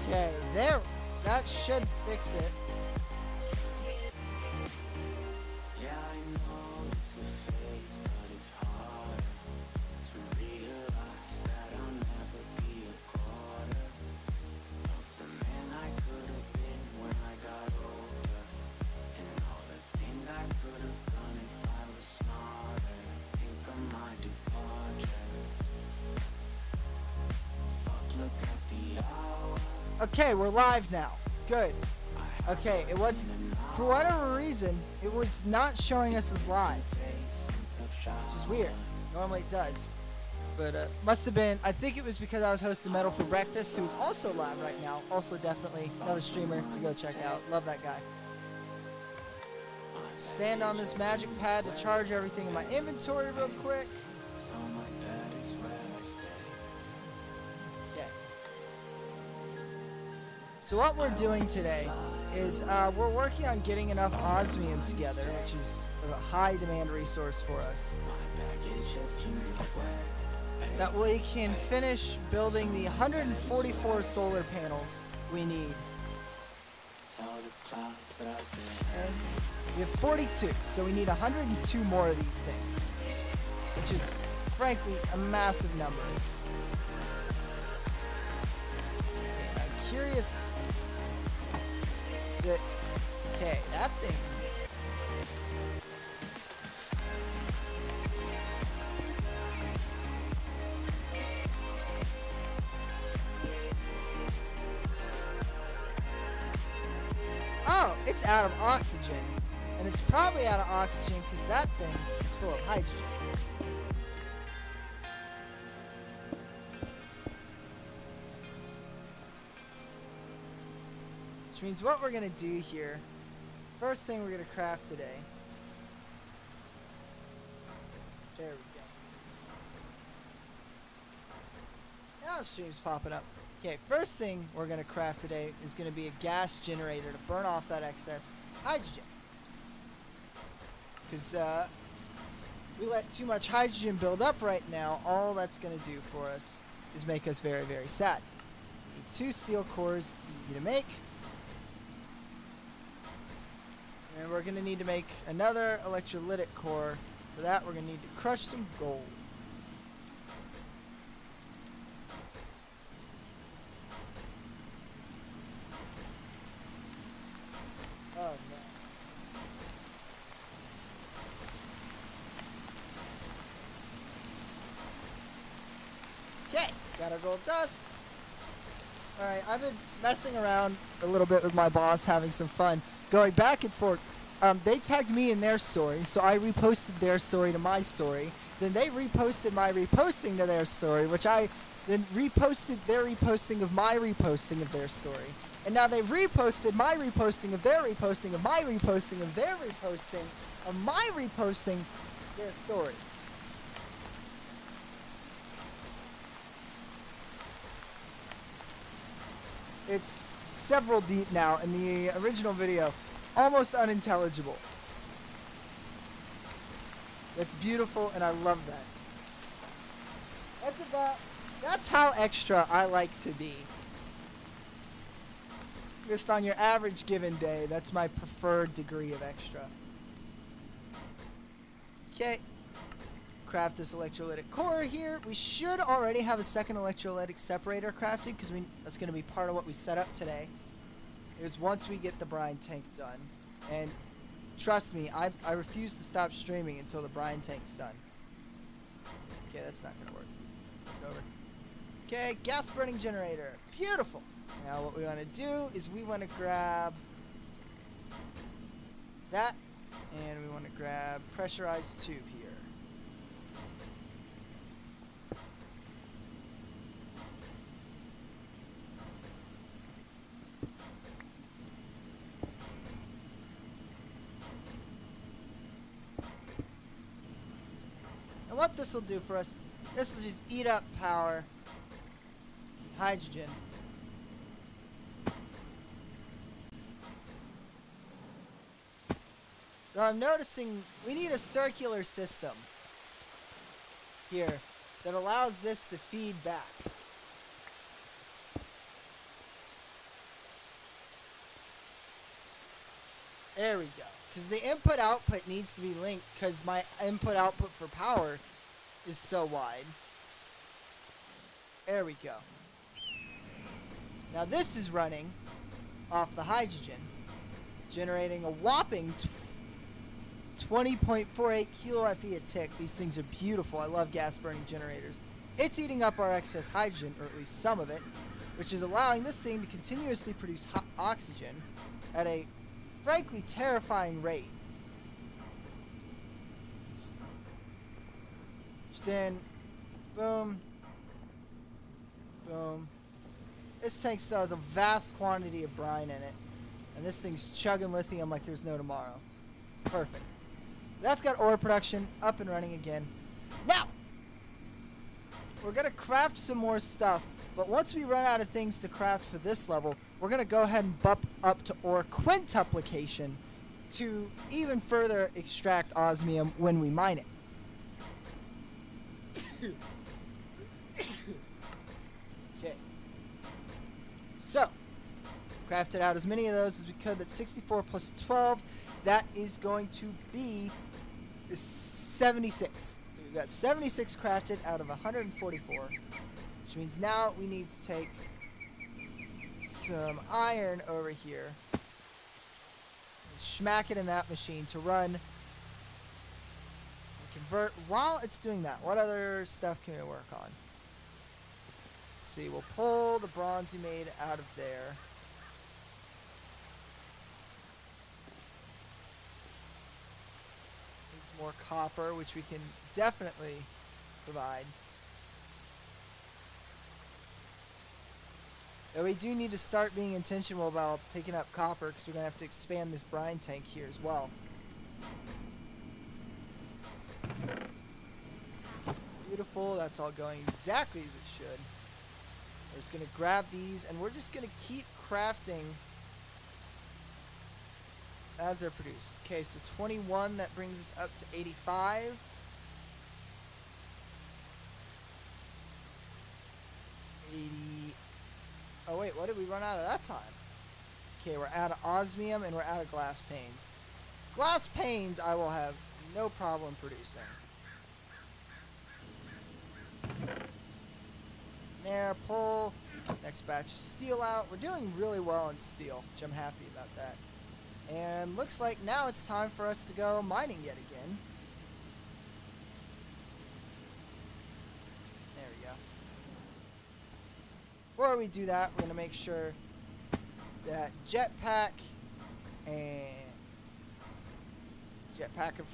Okay, there. That should fix it. Yeah, I know it's a phase, but it's hard to realize that I'll never be a quarter of the man I could have been when I got older, and all the things I could have done if I was smarter. Think of my departure. Fuck, look at the hour. Okay, we're live now. Good. Okay, it was, for whatever reason, it was not showing us as live, which is weird. Normally it does. But must have been, I think it was because I was hosting Metal for Breakfast, who is also live right now. Also definitely another streamer to go check out. Love that guy. Stand on this magic pad to charge everything in my inventory real quick. Okay. So what we're doing today is we're working on getting enough osmium together, which is a high demand resource for us, that we can finish building the 144 solar panels we need. And we have 42, so we need 102 more of these things, which is frankly a massive number. And I'm curious. Is it okay? That thing. Oh, it's out of oxygen. And it's probably out of oxygen because that thing is full of hydrogen. Which means what we're going to do here, first thing we're going to craft today. There we go. Now the stream's popping up. Okay, first thing we're going to craft today is going to be a gas generator to burn off that excess hydrogen. Because we let too much hydrogen build up right now, all that's going to do for us is make us very, very sad. We need 2 steel cores, easy to make. And we're going to need to make another electrolytic core. For that, we're going to need to crush some gold. Oh, no. Okay, got our gold dust. Alright, I've been messing around a little bit with my boss, having some fun, going back and forth. They tagged me in their story, so I reposted their story to my story. Then they reposted my reposting to their story, which I then reposted their reposting of my reposting of their story. And now they've reposted my reposting of their reposting of my reposting of their reposting of my reposting their story. It's several deep now, in the original video, almost unintelligible. That's beautiful, and I love that. That's how extra I like to be. Just on your average given day, that's my preferred degree of extra. Okay. Craft this electrolytic core here. We should already have a second electrolytic separator crafted because that's going to be part of what we set up today. Is once we get the brine tank done. And trust me, I refuse to stop streaming until the brine tank's done. Okay, that's not going to work. Over. Okay, gas burning generator. Beautiful. Now what we want to do is we want to grab that, and we want to grab pressurized tube here. And what this will do for us, this will just eat up power, hydrogen. Now I'm noticing we need a circular system here that allows this to feed back. There we go. Because the input-output needs to be linked because my input-output for power is so wide. There we go. Now this is running off the hydrogen, generating a whopping 20.48 kilowatt feet a tick. These things are beautiful. I love gas-burning generators. It's eating up our excess hydrogen, or at least some of it, which is allowing this thing to continuously produce oxygen at a frankly terrifying rate. Which then, boom, boom. This tank still has a vast quantity of brine in it, and this thing's chugging lithium like there's no tomorrow. Perfect. That's got ore production up and running again. Now, we're going to craft some more stuff, but once we run out of things to craft for this level, we're going to go ahead and bump up to ore quintuplication to even further extract osmium when we mine it. Okay. So, crafted out as many of those as we could. That's 64 plus 12. That is going to be 76. So we've got 76 crafted out of 144. Which means now we need to take some iron over here. And smack it in that machine to run. And convert. While it's doing that, what other stuff can we work on? Let's see, we'll pull the bronze we made out of there. More copper, which we can definitely provide. Though we do need to start being intentional about picking up copper because we're going to have to expand this brine tank here as well. Beautiful. That's all going exactly as it should. We're just going to grab these and we're just going to keep crafting as they're produced. Okay, so 21, that brings us up to 85. 80. Oh wait, what did we run out of that time? Okay, we're out of osmium and we're out of glass panes. Glass panes I will have no problem producing. There, pull. Next batch of steel out. We're doing really well in steel, which I'm happy about that. And looks like now it's time for us to go mining yet again. There we go. Before we do that, we're going to make sure that jetpack and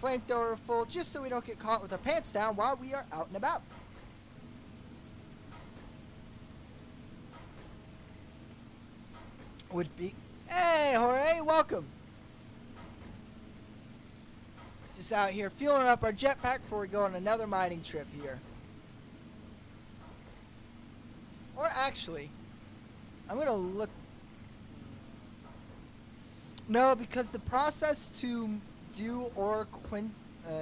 flamethrower are full, just so we don't get caught with our pants down while we are out and about. Would be... Hey, Jorge, welcome. Just out here fueling up our jetpack before we go on another mining trip here. Or actually, I'm going to look... No, because the process to do or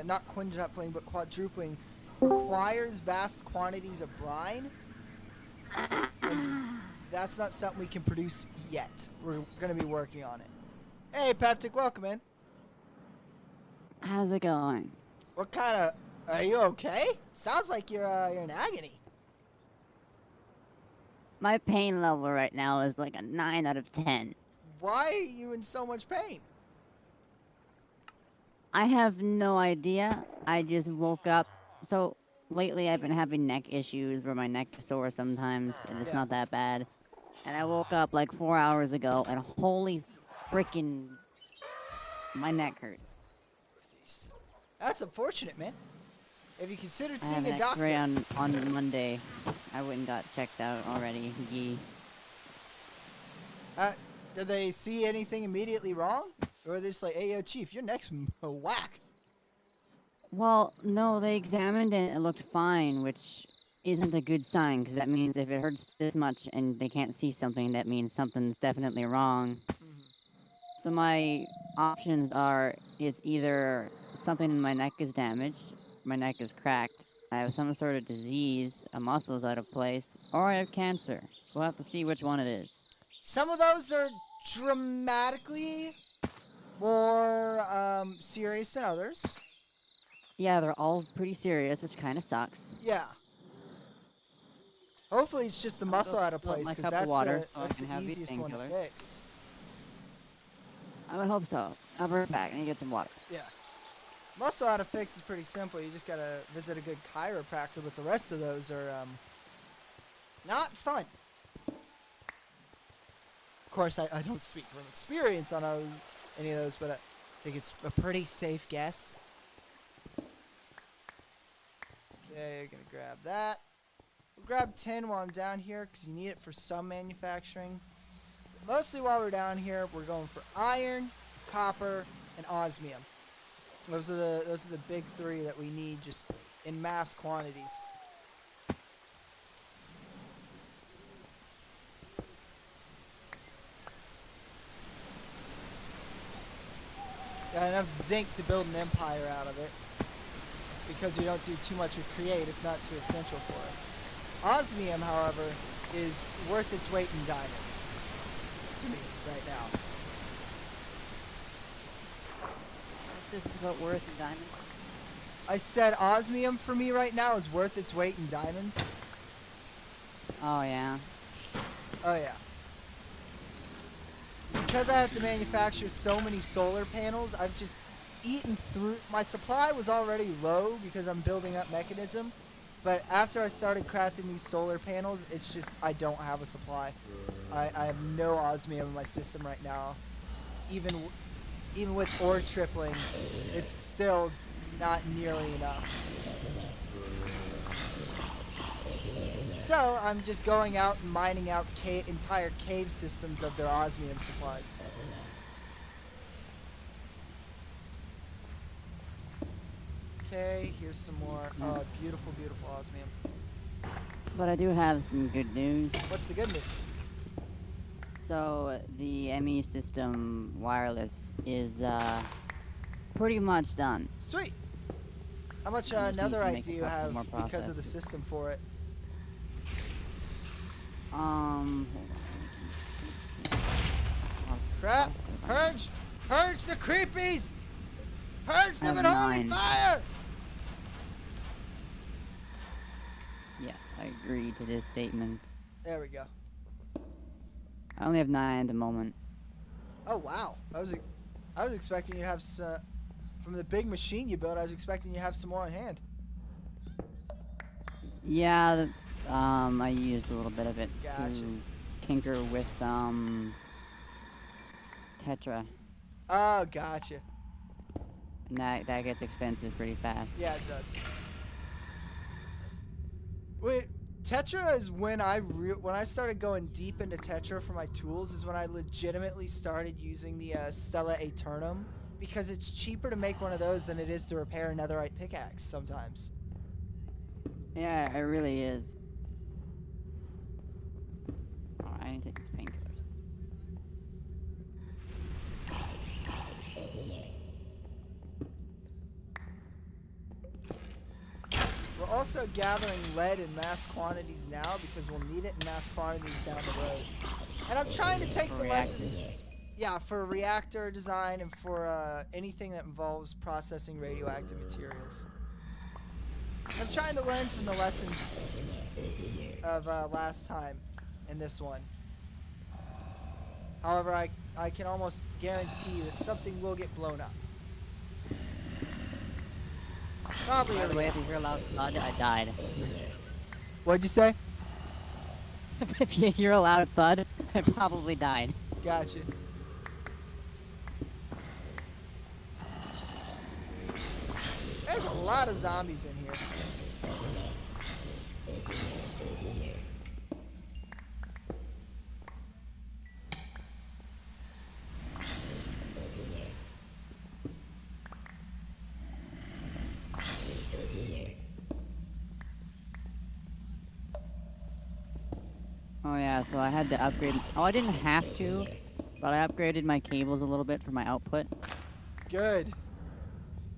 not quintupling, but quadrupling requires vast quantities of brine. And that's not something we can produce yet. We're going to be working on it. Hey, Peptic, welcome in. How's it going? What kind of... Are you okay? Sounds like you're in agony. My pain level right now is like a 9 out of 10. Why are you in so much pain? I have no idea. I just woke up. So, lately I've been having neck issues where my neck is sore sometimes, and it's not that bad. And I woke up like 4 hours ago, and holy freaking... my neck hurts. That's unfortunate, man. Have you considered I have seeing an a doctor? X-ray on Monday. I went and got checked out already. Yee. Did they see anything immediately wrong? Or are they just like, hey, yo, Chief, your neck's whack? Well, no, they examined it and it looked fine, which isn't a good sign, because that means if it hurts this much and they can't see something, that means something's definitely wrong. So my options are, it's either something in my neck is damaged, my neck is cracked, I have some sort of disease, a muscle's out of place, or I have cancer. We'll have to see which one it is. Some of those are dramatically more serious than others. Yeah, they're all pretty serious, which kind of sucks. Yeah. Hopefully it's just the I'll muscle go out of fill up place my because cup of water so I that's can the have these easiest one to painkillers. fix. I would hope so. I'll be right back and get some water. Yeah. Muscle out of fix is pretty simple. You just gotta visit a good chiropractor, but the rest of those are not fun. Of course, I don't speak from experience on any of those, but I think it's a pretty safe guess. Okay, you're gonna grab that. We'll grab tin while I'm down here because you need it for some manufacturing. Mostly while we're down here, we're going for iron, copper, and osmium. Those are the big three that we need just in mass quantities. Got enough zinc to build an empire out of it. Because we don't do too much with create, it's not too essential for us. Osmium, however, is worth its weight in diamonds to me right now. What's this about worth in diamonds? I said osmium for me right now is worth its weight in diamonds. Oh, yeah. Oh yeah. Because I have to manufacture so many solar panels, I've just eaten through. My supply was already low because I'm building up mechanism. But after I started crafting these solar panels, it's just I don't have a supply. I have no osmium in my system right now. Even with ore tripling, it's still not nearly enough. So I'm just going out and mining out entire cave systems of their osmium supplies. Okay, here's some more. Oh, beautiful, beautiful osmium. But I do have some good news. What's the good news? So the ME system wireless is pretty much done. Sweet. How much I just need to netherite make do a you couple have more because of the processes. system for it? Hold on. Crap! Purge! Purge the creepies! Purge them in have holy 9. fire! Yes, I agree to this statement. There we go. I only have 9 at the moment. Oh wow! I was expecting you to have some. From the big machine you built, I was expecting you to have some more on hand. Yeah, I used a little bit of it Gotcha. to tinker with Tetra, Oh, gotcha. and that gets expensive pretty fast. Yeah, it does. Wait, Tetra is when I started going deep into Tetra for my tools is when I legitimately started using the Stella Aeternum because it's cheaper to make one of those than it is to repair a netherite pickaxe sometimes. Yeah, it really is. Oh, I need to take these painkillers. We're also gathering lead in mass quantities now because we'll need it in mass quantities down the road. And I'm trying to take For the reactors. lessons. Yeah, for reactor design and for anything that involves processing radioactive materials. I'm trying to learn from the lessons of last time in this one. However, I can almost guarantee that something will get blown up. Probably By a the way, reactor. if you hear a loud thud, I died. What'd you say? If you hear a loud thud, I probably died. Gotcha. There's a lot of zombies in here. Oh yeah, so I had to upgrade. Oh, I didn't have to, but I upgraded my cables a little bit for my output. Good.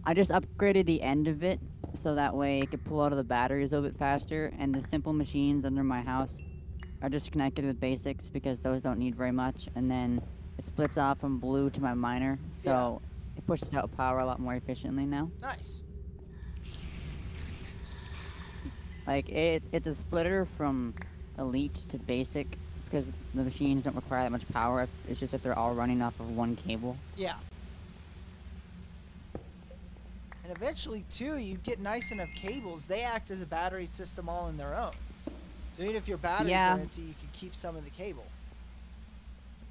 I just upgraded the end of it so that way it could pull out of the batteries a little bit faster, and the simple machines under my house are just connected with basics because those don't need very much, and then it splits off from blue to my minor, so it pushes out power a lot more efficiently now. Nice. Like it's a splitter from elite to basic because the machines don't require that much power. It's just if they're all running off of one cable. Yeah. And eventually, too, you get nice enough cables, they act as a battery system all in their own. So even if your batteries Yeah. are empty, you can keep some of the cable.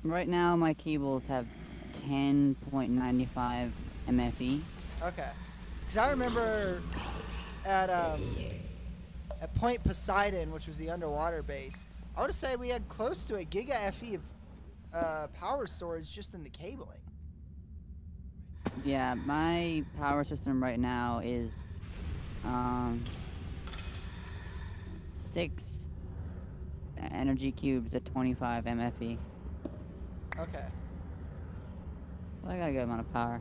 Right now, my cables have 10.95 MFE. Okay. Because I remember at Point Poseidon, which was the underwater base, I would say we had close to a giga FE of power storage just in the cabling. Yeah, my power system right now is 6 energy cubes at 25 MFE. Okay. So I got a good amount of power.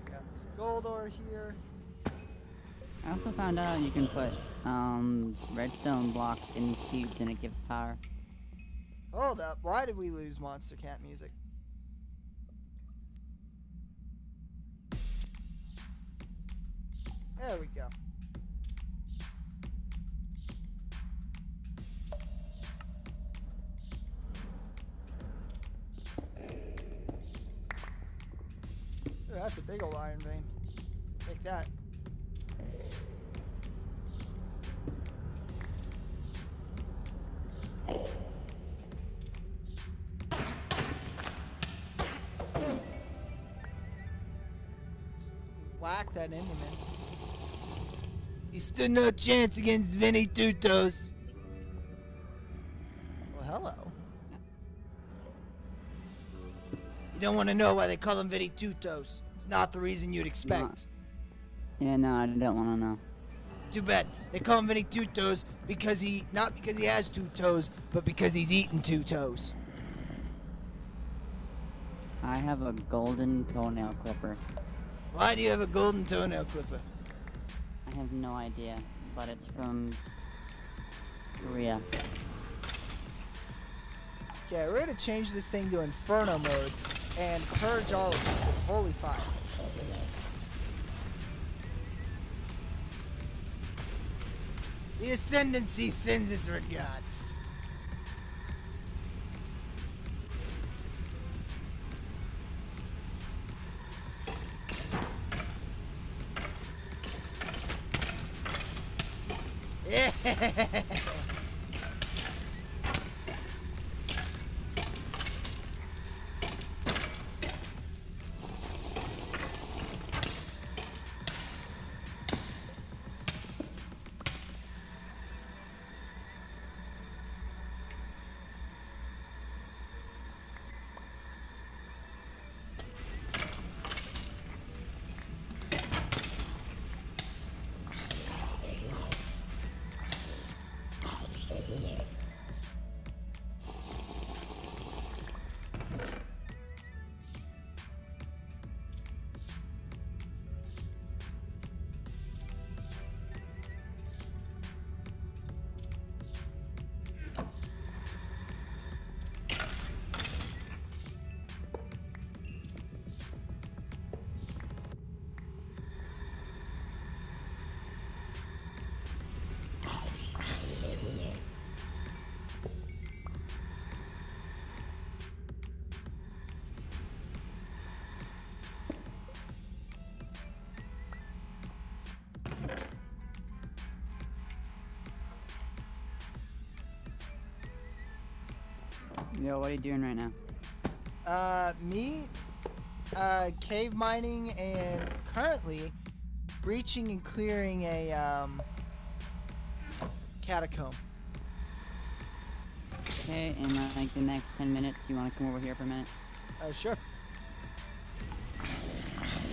Got this gold ore here. I also found out you can put redstone blocks in these cubes and it gives power. Hold up. Why did we lose Monster Cat music? There we go. Ooh, that's a big old iron vein. Take that. Whack that into me. He stood no chance against Vinny Tutos. Well, hello. You don't want to know why they call him Vinny Tutos. It's not the reason you'd expect. Yeah, no, I don't want to know. Too bad. They call him Vinny Tutos because not because he has 2 toes, but because he's eaten 2 toes. I have a golden toenail clipper. Why do you have a golden toenail clipper? I have no idea, but it's from Korea. Okay, we're gonna change this thing to Inferno mode and purge all of this in Holy Fire. The Ascendancy sends its regards. Yeah. Yo, what are you doing right now? Cave mining and currently breaching and clearing a catacomb. Okay, in like the next 10 minutes, do you want to come over here for a minute? Sure. I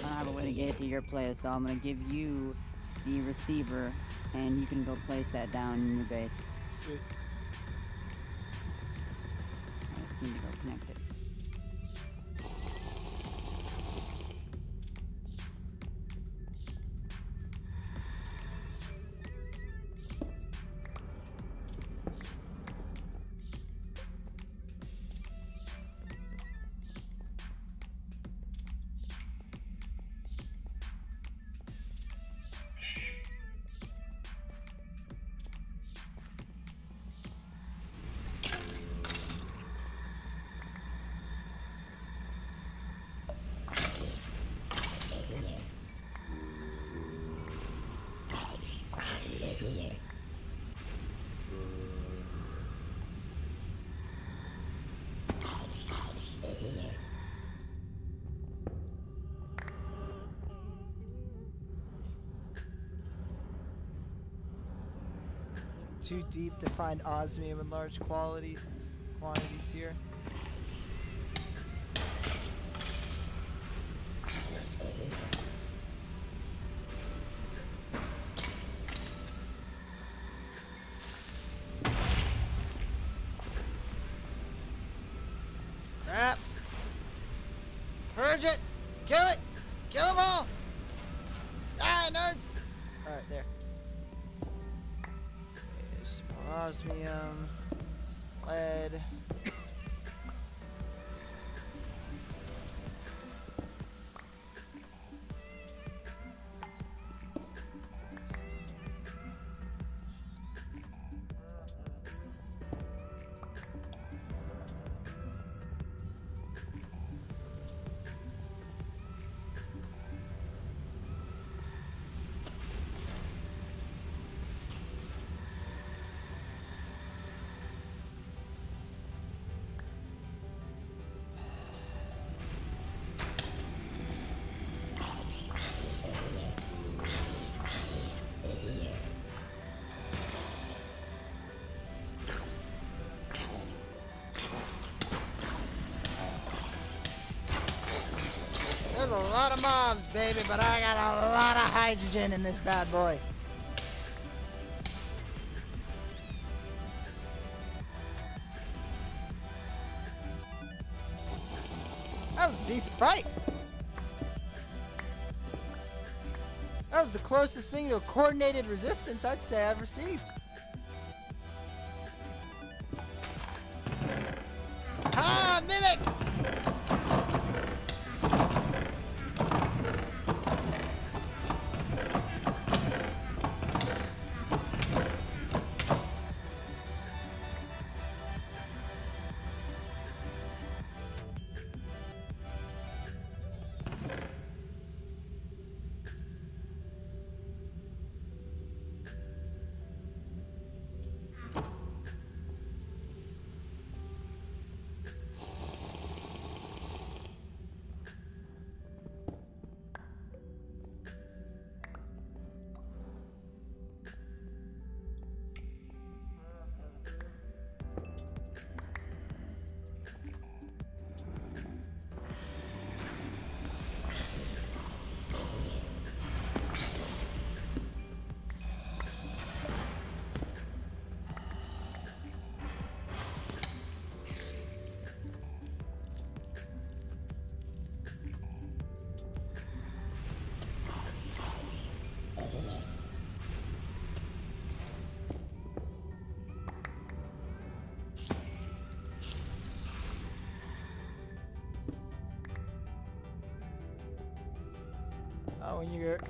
don't have a way to get to your place, so I'm gonna give you the receiver, and you can go place that down in your base. Sweet. I just need to go connect it. too deep to find osmium in large quantities here. Crap! Purge it! Kill it! Kill them all! Ah, nerds! Alright, there. Okay, some more osmium, some lead. There's a lot of mobs, baby, but I got a lot of hydrogen in this bad boy. That was a decent fight. That was the closest thing to a coordinated resistance I'd say I've received. Ah, mimic!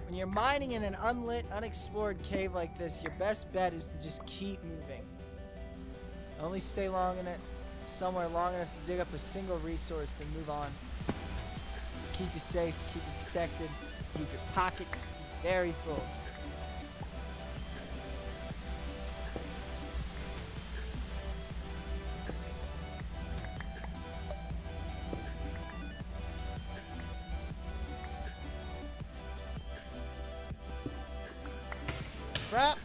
When you're mining in an unlit, unexplored cave like this, your best bet is to just keep moving. Only stay somewhere long enough to dig up a single resource, then move on. Keep you safe, keep you protected, keep your pockets very full. Crap!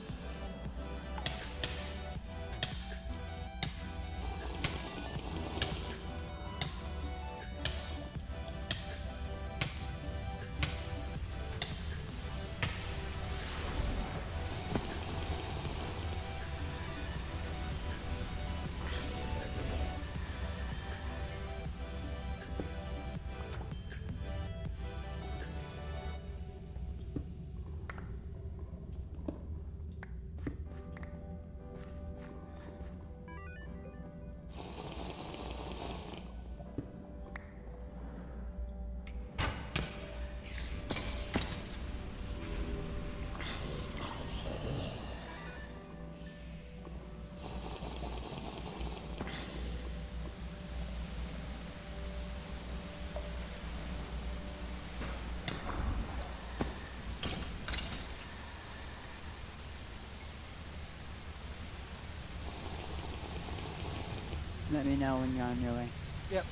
Let me know when you're on your way. Yep.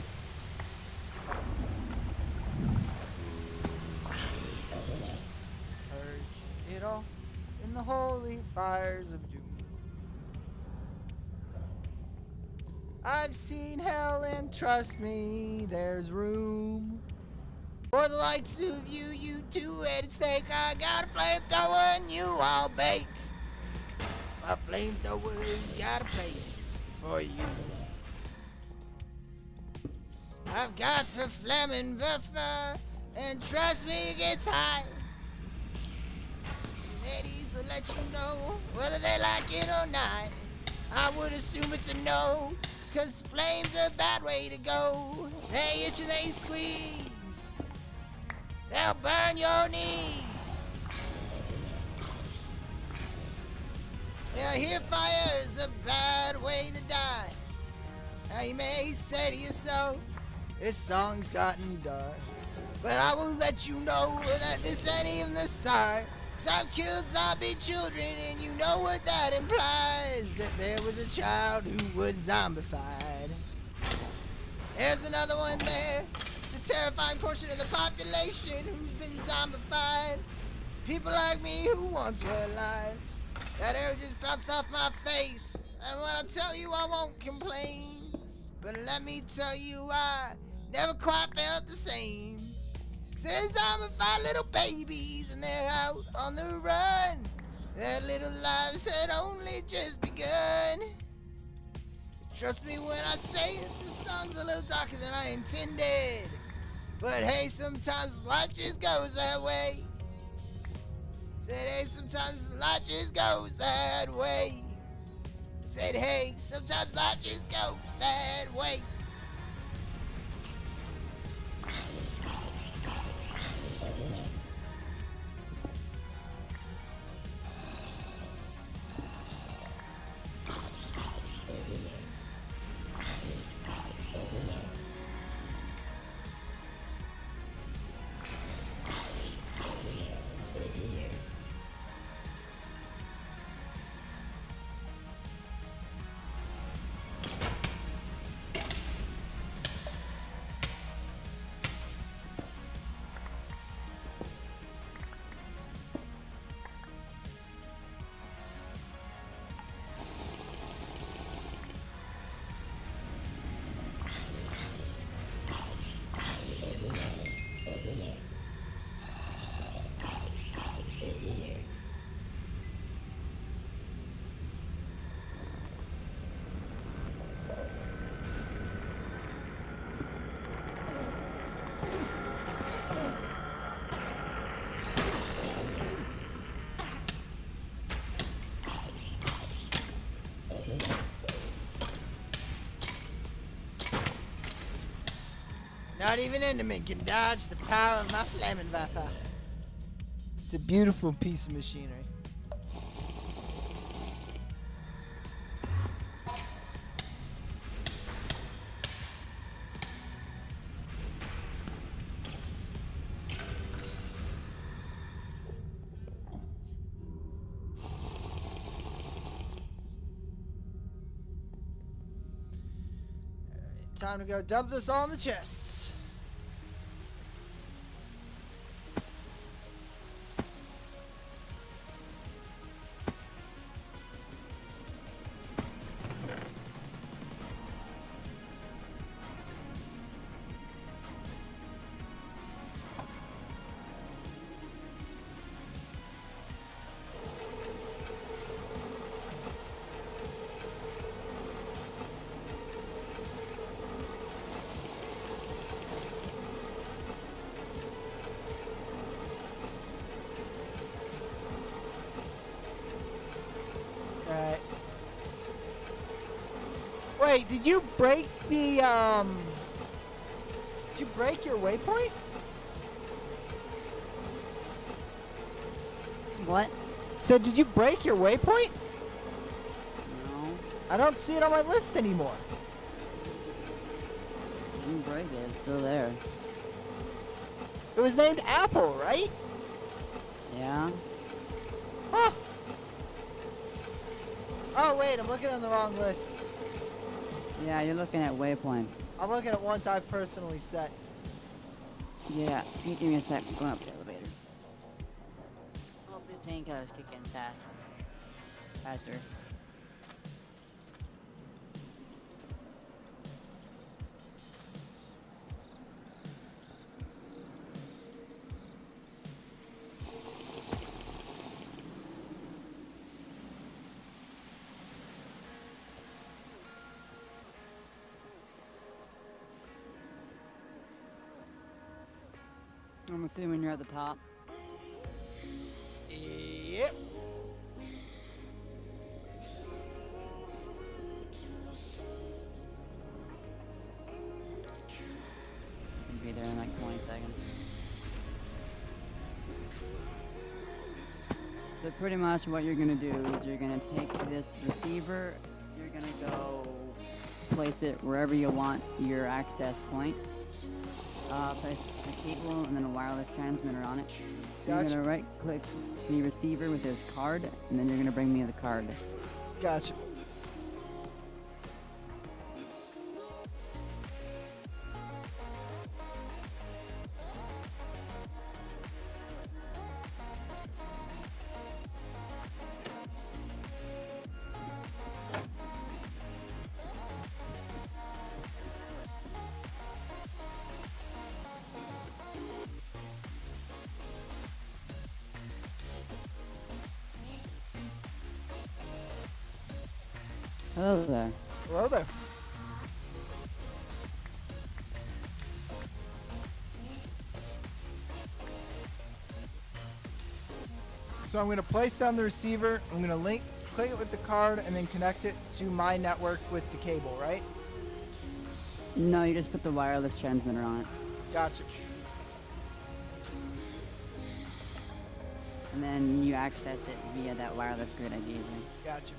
Purge it all in the holy fires of doom. I've seen hell and trust me, there's room for the likes of you, you two-headed snake. I got a flamethrower and you all bake. My flamethrower's got a place for you. I've got a flaming buffer, and trust me, it gets high. Ladies will let you know whether they like it or not. I would assume it's a no, 'cause flame's a bad way to go. They itch and they squeeze, they'll burn your knees. Yeah, here fire's a bad way to die. Now you may say to yourself, this song's gotten dark, but I will let you know that this ain't even the start. 'Cause I've killed zombie children, and you know what that implies, that there was a child who was zombified. There's another one there. It's a terrifying portion of the population who's been zombified. People like me who once were alive. That arrow just bounced off my face, and when I tell you I won't complain. But let me tell you, I never quite felt the same. 'Cause there's zombified little babies, and they're out on the run. Their little lives had only just begun. Trust me when I say it, this song's a little darker than I intended. But hey, sometimes life just goes that way. Said hey, sometimes life just goes that way. Said hey, sometimes life just goes that way. Not even Enderman can dodge the power of my flaming Wi-Fi. It's a beautiful piece of machinery. Alright, time to go dump this all in the chests. Alright. Wait, did you break the, Did you break your waypoint? What? So did you break your waypoint? No. I don't see it on my list anymore. Didn't break it. It's still there. It was named Apple, right? Yeah. Huh. Oh, wait, I'm looking on the wrong list. Yeah, you're looking at waypoints. I'm looking at ones I've personally set. Yeah. Give me a sec. I'm going up the elevator. Hope these painkillers kick in fast. Faster. I'm assuming you're at the top. Yep. You'll be there in like 20 seconds. So pretty much what you're gonna do is you're gonna take this receiver, you're gonna go place it wherever you want your access point. Place a cable and then a wireless transmitter on it. You're Gotcha. gonna right click the receiver with this card, and then you're gonna bring me the card. Gotcha. Hello there. Hello there. So I'm going to place down the receiver. I'm going to click it with the card, and then connect it to my network with the cable, right? No, you just put the wireless transmitter on it. Gotcha. And then you access it via that wireless grid I gave you. Gotcha.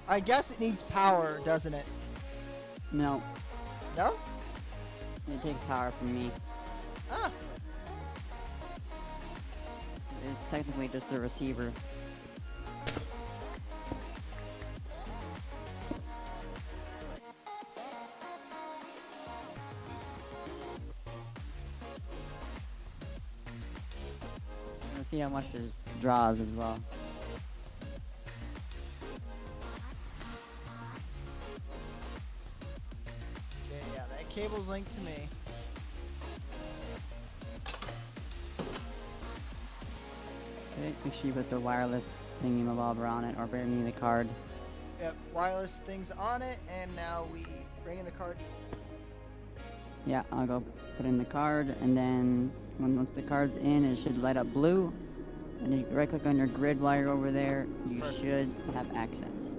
I guess it needs power, doesn't it? No, No? it takes power from me. Ah, It's technically just a receiver. Let's see how much this draws as well. yeah, that cable's linked to me. Okay, make sure you put the wireless thingy-mabobber on it, or bring me the card. Yep, wireless things on it, and now we bring in the card. Yeah, I'll go put in the card, and then once the card's in, it should light up blue. And if you right-click on your grid while you're over there, you Perfect. should have access.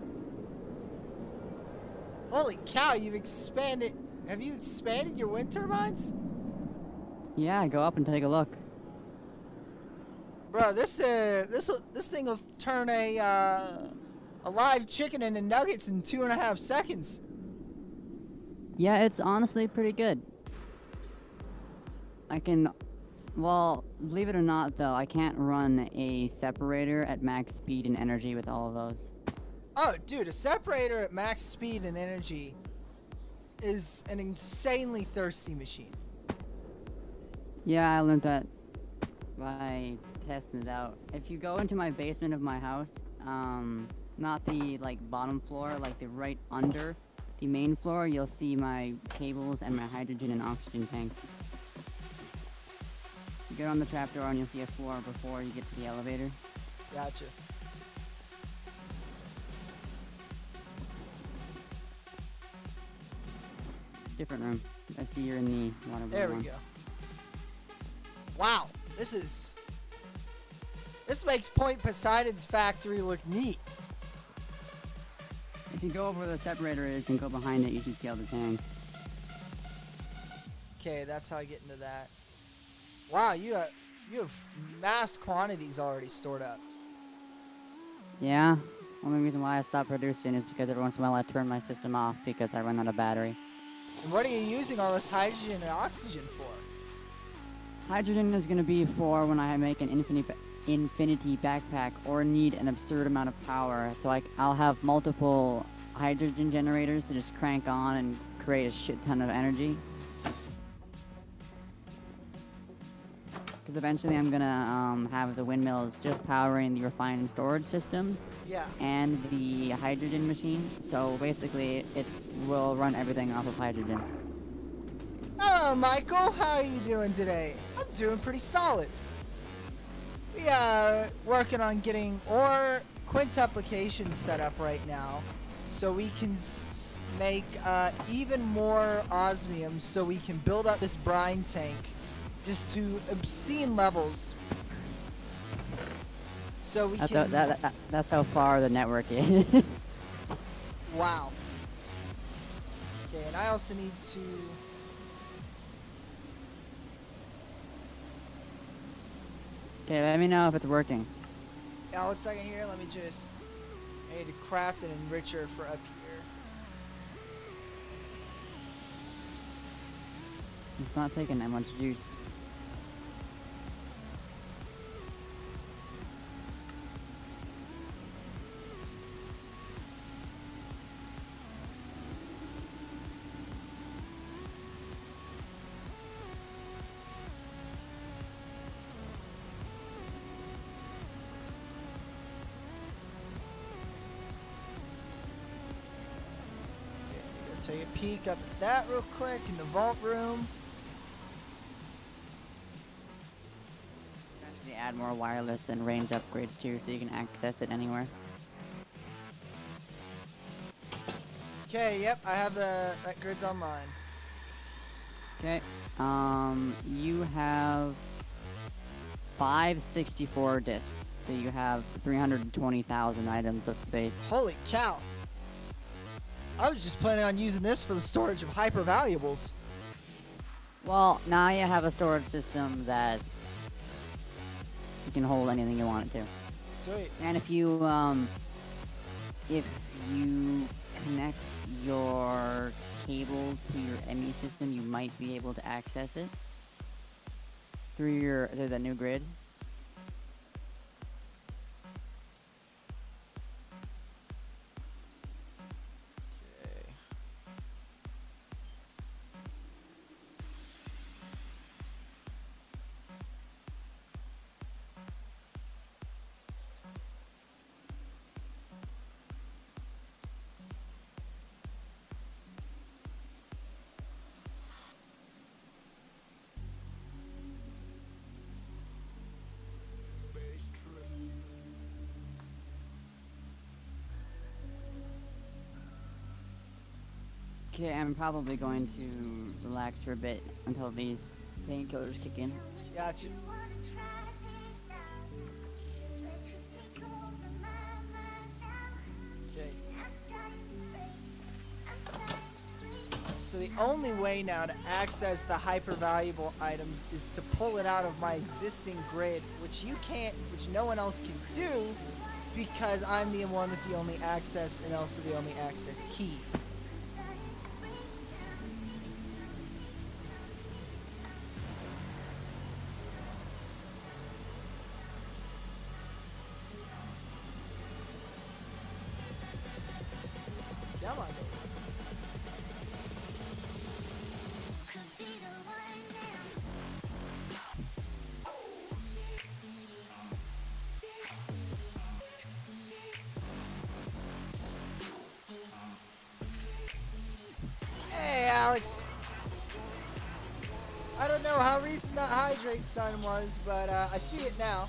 Holy cow, you've expanded. Have you expanded your wind turbines? Yeah, go up and take a look. Bro, this thing will turn a live chicken into nuggets in 2.5 seconds. Yeah, it's honestly pretty good. I can, well, believe it or not though, I can't run a separator at max speed and energy with all of those. Oh, dude, a separator at max speed and energy is an insanely thirsty machine. Yeah, I learned that by testing it out. If you go into my basement of my house, not the like bottom floor, like the right under the main floor, you'll see my cables and my hydrogen and oxygen tanks. You get on the trapdoor and you'll see a floor before you get to the elevator. Gotcha. Different room. I see you're in the water boy There we one. go. Wow, this makes Point Poseidon's factory look neat. If you go over where the separator is and go behind it, you should see all the tanks. Okay, that's how I get into that. Wow, you have mass quantities already stored up. Yeah. Only reason why I stopped producing is because every once in a while I turn my system off because I run out of battery. And what are you using all this hydrogen and oxygen for? Hydrogen is going to be for when I make an infinity backpack or need an absurd amount of power. So I'll have multiple hydrogen generators to just crank on and create a shit ton of energy. Because eventually I'm going to have the windmills just powering the refined and storage systems Yeah. and the hydrogen machine. So basically it will run everything off of hydrogen. Hello, Michael. How are you doing today? I'm doing pretty solid. We are working on getting ore quintuplication set up right now, so we can make even more osmium, so we can build up this brine tank just to obscene levels. So we can. That's how far the network is. Wow. Okay, and I also need to. Okay, let me know if it's working. Yeah, 1 second here. Let me just. I need to craft an enricher for up here. It's not taking that much juice. Take a peek up at that real quick in the vault room. Actually add more wireless and range upgrades too, so you can access it anywhere. Okay, yep, I have that grid's online. Okay. You have 564 discs, so you have 320,000 items of space. Holy cow! I was just planning on using this for the storage of hyper valuables. Well, now you have a storage system that you can hold anything you want it to. Sweet. And if you connect your cable to your ME system, you might be able to access it through the new grid. Okay. Okay, I'm probably going to relax for a bit until these painkillers kick in. Gotcha. Okay. So the only way now to access the hyper valuable items is to pull it out of my existing grid, which you can't, which no one else can do, because I'm the one with the only access and also the only access key. Come on, baby. Hey, Alex. I don't know how recent that hydrate sun was, but I see it now.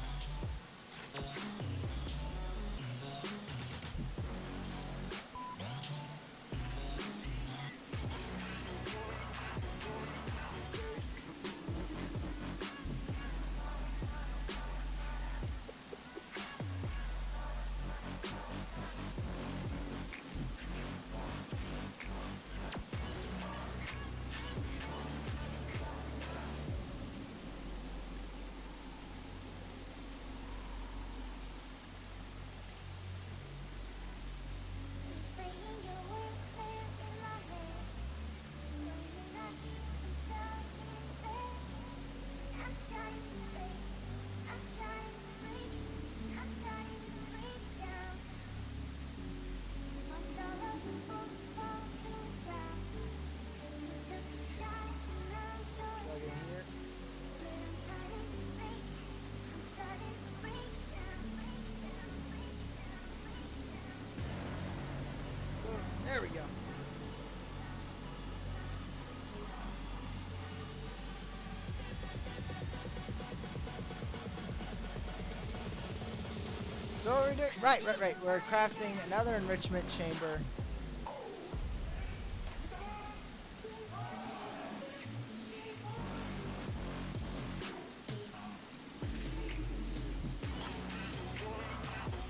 So what we're doing, right. We're crafting another enrichment chamber.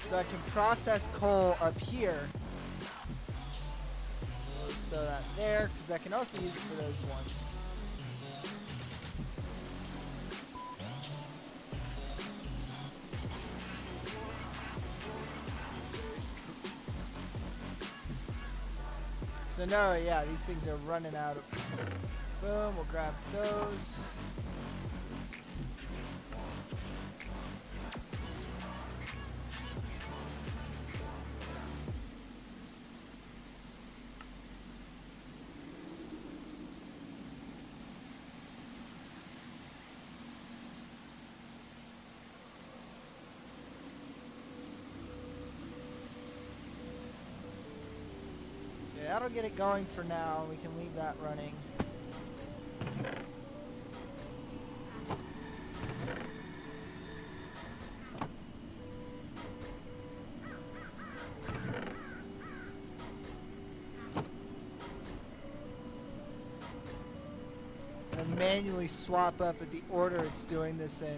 So I can process coal up here. We'll just throw that there, because I can also use it for those ones. So no, yeah, these things are running out of... Boom, we'll grab those. Yeah, that'll get it going for now. We can leave that running. And manually swap up at the order it's doing this in,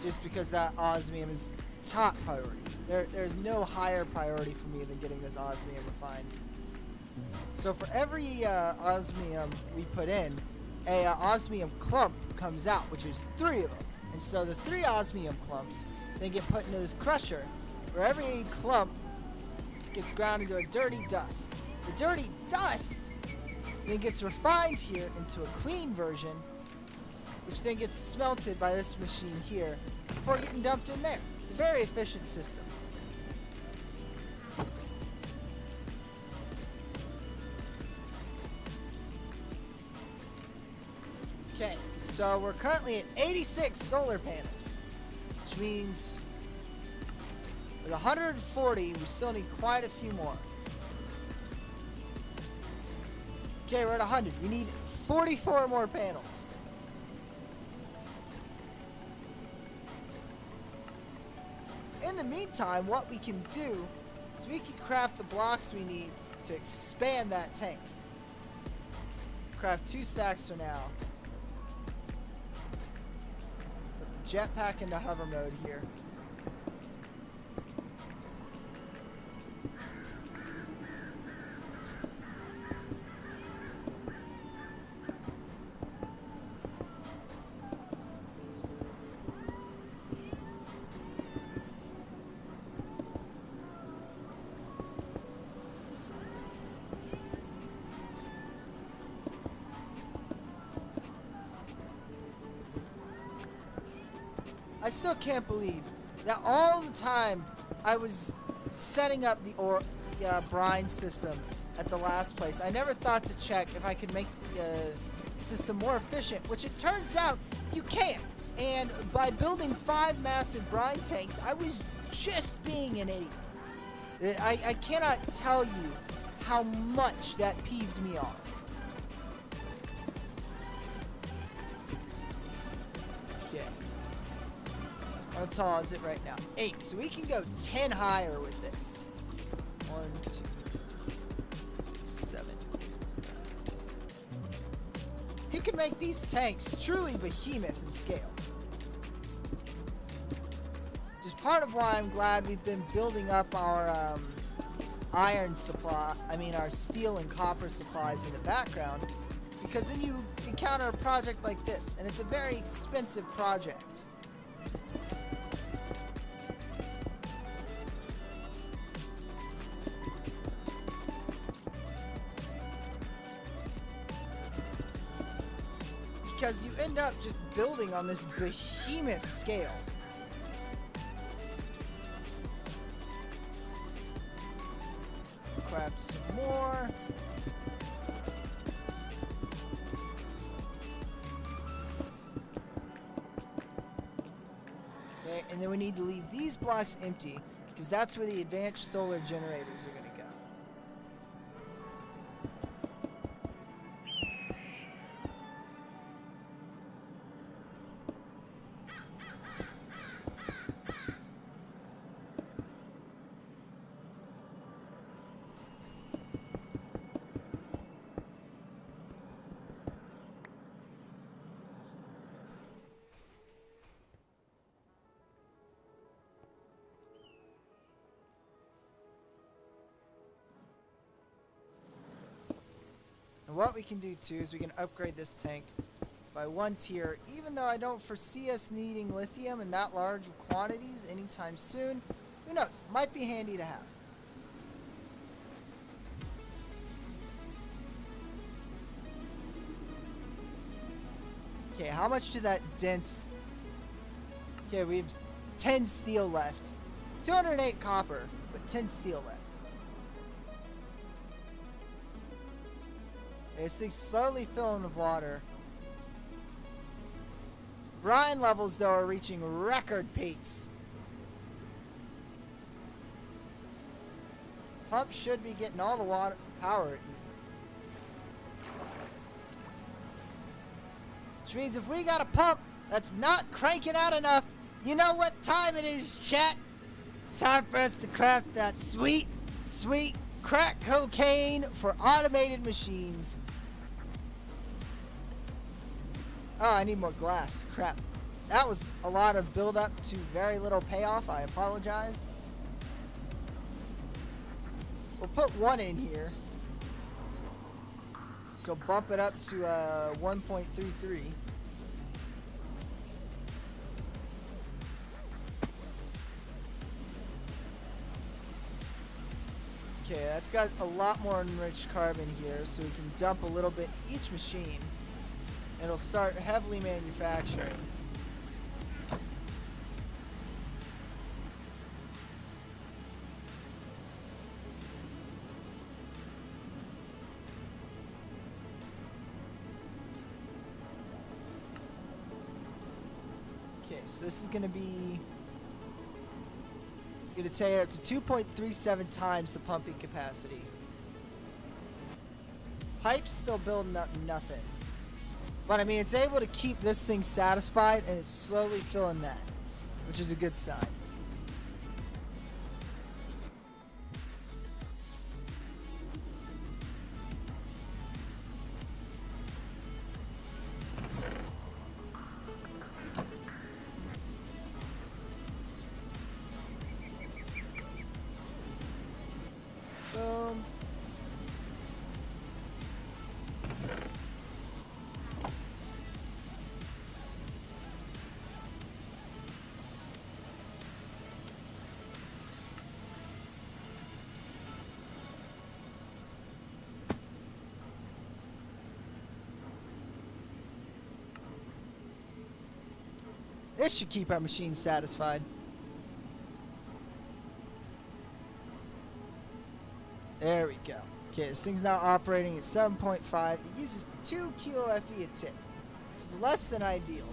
just because that osmium is top priority. There's no higher priority for me than getting this osmium refined. So for every osmium we put in, a osmium clump comes out, which is 3 of them. And so the 3 osmium clumps then get put into this crusher, where every clump gets ground into a dirty dust. The dirty dust then gets refined here into a clean version, which then gets smelted by this machine here before getting dumped in there. It's a very efficient system. Okay, so we're currently at 86 solar panels, which means with 140, we still need quite a few more. Okay, we're at 100. We need 44 more panels. In the meantime, what we can do is we can craft the blocks we need to expand that tank. Craft 2 stacks for now. Put the jetpack into hover mode here. I still can't believe that all the time I was setting up the brine system at the last place, I never thought to check if I could make the system more efficient, which it turns out you can. And by building 5 massive brine tanks, I was just being an idiot. I cannot tell you how much that peeved me off. How tall is it right now? 8. So we can go 10 higher with this. 1, 2, 6, 7. You can make these tanks truly behemoth in scale. Which is part of why I'm glad we've been building up our iron supply. Our steel and copper supplies in the background. Because then you encounter a project like this, and it's a very expensive project. Because you end up just building on this behemoth scale. Grab some more. Okay, and then we need to leave these blocks empty, because that's where the advanced solar generators are going to go. And what we can do too is we can upgrade this tank by 1 tier, even though I don't foresee us needing lithium in that large quantities anytime soon. Who knows? Might be handy to have. Okay, how much did that dent? Okay, we have 10 steel left. 208 copper, but 10 steel left. Okay, this thing's slowly filling with water. Brine levels, though, are reaching record peaks. Pump should be getting all the water power it needs. Which means if we got a pump that's not cranking out enough, you know what time it is, chat? It's time for us to craft that sweet, sweet crack cocaine for automated machines. Oh, I need more glass. Crap. That was a lot of build up to very little payoff. I apologize. We'll put 1 in here. Go bump it up to 1.33. Okay, that's got a lot more enriched carbon here, so we can dump a little bit each machine. And it'll start heavily manufacturing. Okay, so this is going to be... It's going to take up to 2.37 times the pumping capacity. Pipe's still building up nothing. But I mean, it's able to keep this thing satisfied, and it's slowly filling that, which is a good sign. Boom. This should keep our machines satisfied. There we go. Okay, this thing's now operating at 7.5. It uses 2 kilo FE a tick, which is less than ideal.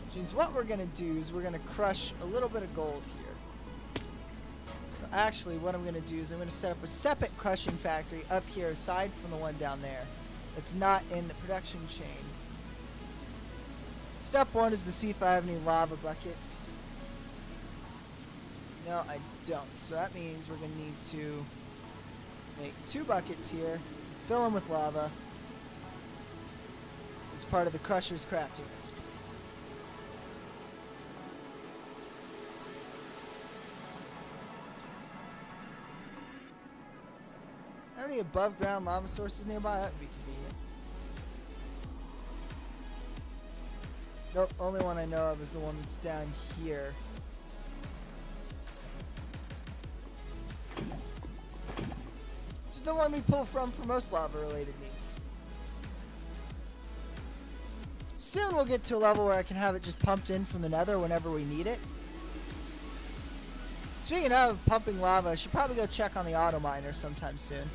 Which means what we're going to do is we're going to crush a little bit of gold here. So actually, what I'm going to do is I'm going to set up a separate crushing factory up here aside from the one down there that's not in the production chain. Step 1 is to see if I have any lava buckets. No, I don't. So that means we're going to need to make 2 buckets here, fill them with lava. This is part of the crusher's crafting recipe. How many above ground lava sources nearby? That would be convenient. Nope, only one I know of is the one that's down here. Which is the one we pull from for most lava related needs. Soon we'll get to a level where I can have it just pumped in from the nether whenever we need it. Speaking of pumping lava, I should probably go check on the auto miner sometime soon.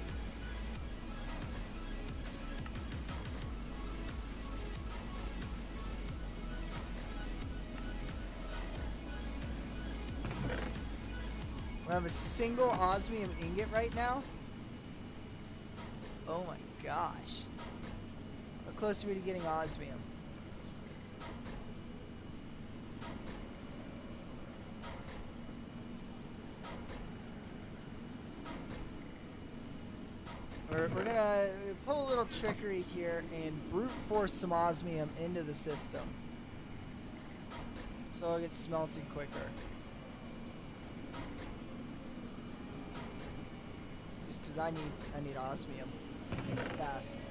I have a single osmium ingot right now. Oh my gosh. How close are we to getting osmium? We're gonna pull a little trickery here and brute force some osmium into the system. So it'll get smelted quicker. Just because because I need osmium fast.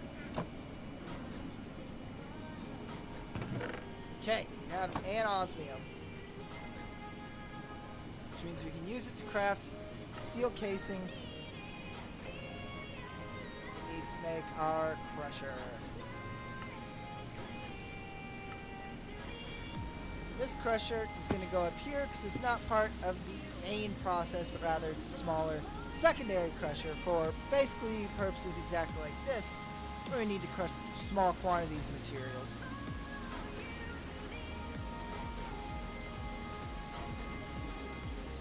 Okay, we have an osmium, which means we can use it to craft steel casing. We need to make our crusher. This crusher is going to go up here because it's not part of the main process, but rather it's a smaller secondary crusher for basically purposes exactly like this, where we need to crush small quantities of materials.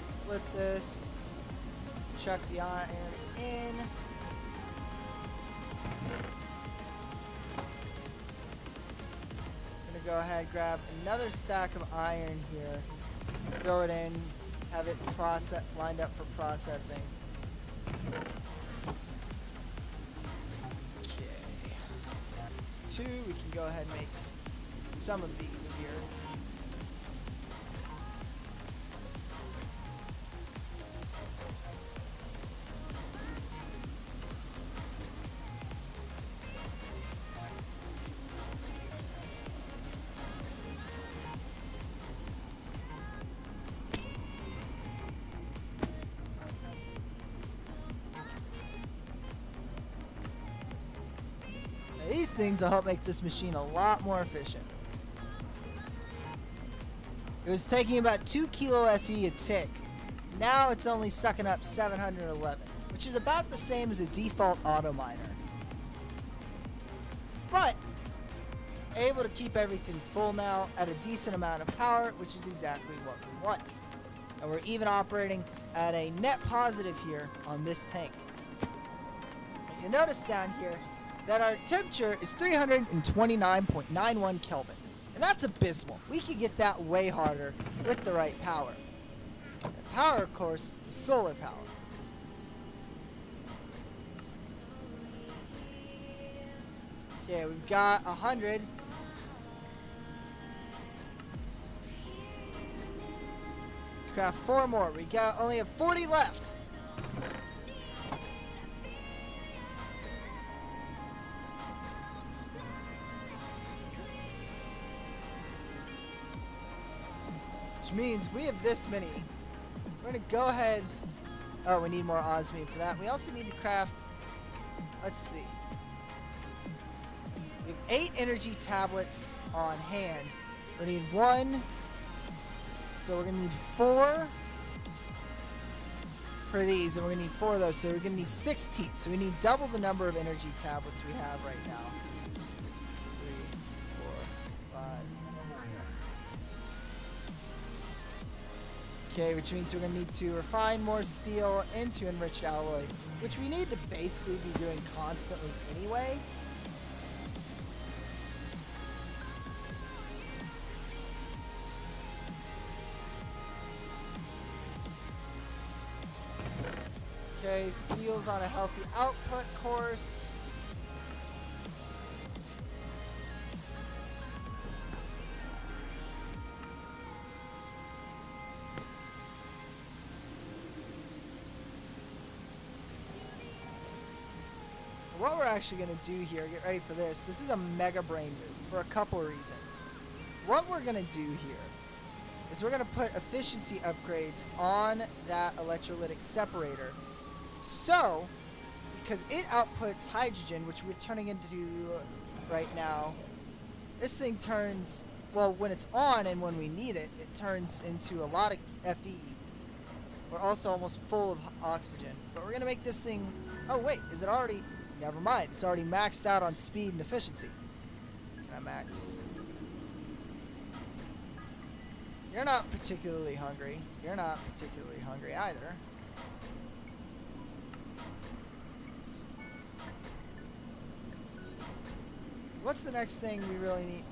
Split this, chuck the iron in. Go ahead, grab another stack of iron here, throw it in, have it lined up for processing. Okay. 2, we can go ahead and make some of these here. These things will help make this machine a lot more efficient. It was taking about 2 kilo Fe a tick. Now it's only sucking up 711, which is about the same as a default auto miner. But it's able to keep everything full now at a decent amount of power, which is exactly what we want. And we're even operating at a net positive here on this tank. You'll notice down here that our temperature is 329.91 Kelvin. And that's abysmal. We could get that way harder with the right power. The power, of course, is solar power. Okay, we've got 100. Craft 4 more. We only have 40 left. Which means if we have this many, we're going to go ahead. Oh, we need more osmium for that. We also need to craft, let's see. We have 8 energy tablets on hand. We need 1. So we're going to need 4 for these, and we're going to need 4 of those. So we're going to need 16. So we need double the number of energy tablets we have right now. 3, 4, 5. Okay, which means we're going to need to refine more steel into enriched alloy, which we need to basically be doing constantly anyway. Okay, steel's on a healthy output course. What we're actually going to do here, get ready for this. This is a mega brain move for a couple of reasons. What we're going to do here is we're going to put efficiency upgrades on that electrolytic separator. So, because it outputs hydrogen, which we're turning into right now, this thing turns, well, when it's on and when we need it, it turns into a lot of Fe. We're also almost full of oxygen. But we're going to make this thing, oh wait, is it already? Never mind, it's already maxed out on speed and efficiency. Can I max? You're not particularly hungry. You're not particularly hungry either. So what's the next thing we really need?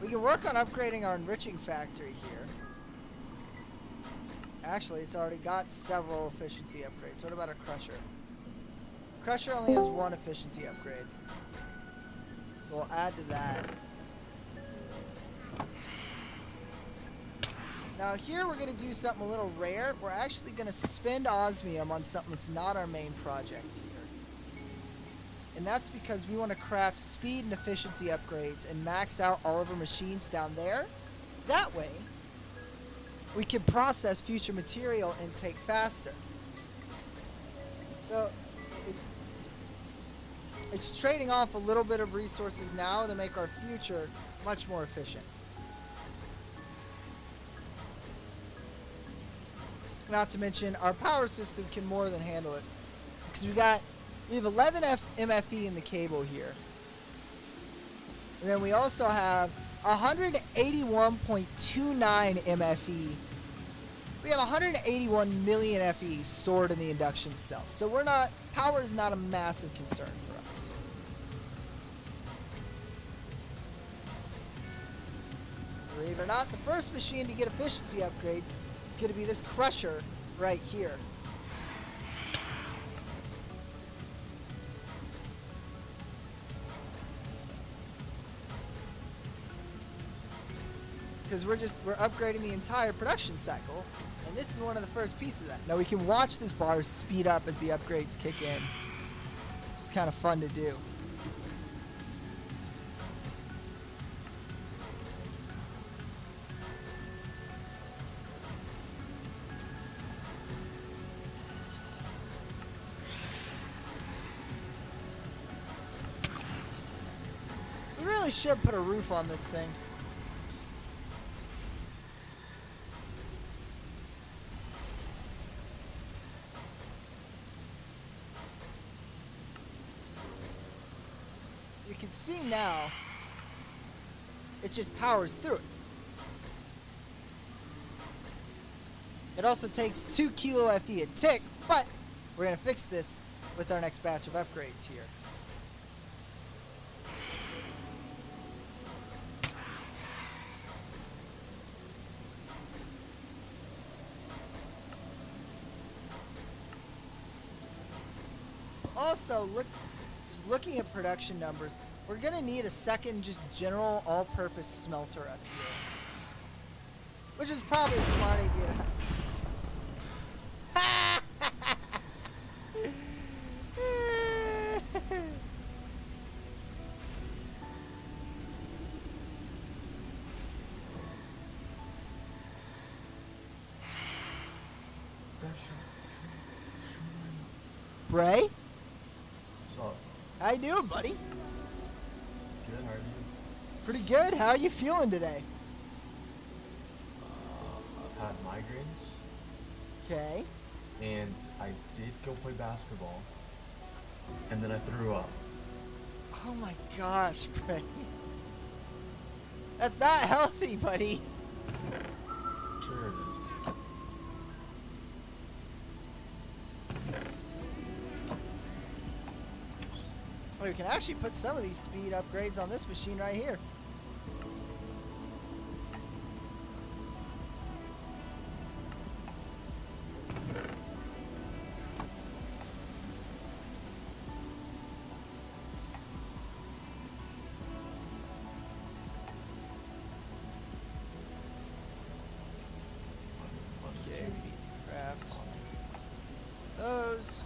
We can work on upgrading our enriching factory here. Actually, it's already got several efficiency upgrades. What about a crusher? Crusher only has 1 efficiency upgrade. So we'll add to that. Now here we're going to do something a little rare. We're actually going to spend osmium on something that's not our main project here. And that's because we want to craft speed and efficiency upgrades and max out all of our machines down there. That way, we can process future material intake faster. So, it's trading off a little bit of resources now to make our future much more efficient. Not to mention, our power system can more than handle it. Because we have 11 MFE in the cable here. And then we also have 181.29 MFE. We have 181 million FE stored in the induction cell. So power is not a massive concern for us. Believe it or not, the first machine to get efficiency upgrades is going to be this crusher right here. Because we're upgrading the entire production cycle, and this is one of the first pieces of that. Now we can watch this bar speed up as the upgrades kick in. It's kind of fun to do. We really should put a roof on this thing. So you can see now, it just powers through it. It also takes 2 kilo FE a tick, but we're going to fix this with our next batch of upgrades here. Also, just looking at production numbers, we're going to need a second just general all-purpose smelter up here. Which is probably a smart idea to have. Bray? What's up? How you doing, buddy? Good, how are you? Pretty good. How are you feeling today? I've had migraines, Okay. and I did go play basketball, and then I threw up. Oh my gosh, Bray. That's not healthy, buddy. Sure it is. Oh, we can actually put some of these speed upgrades on this machine right here. Okay, we need to craft those.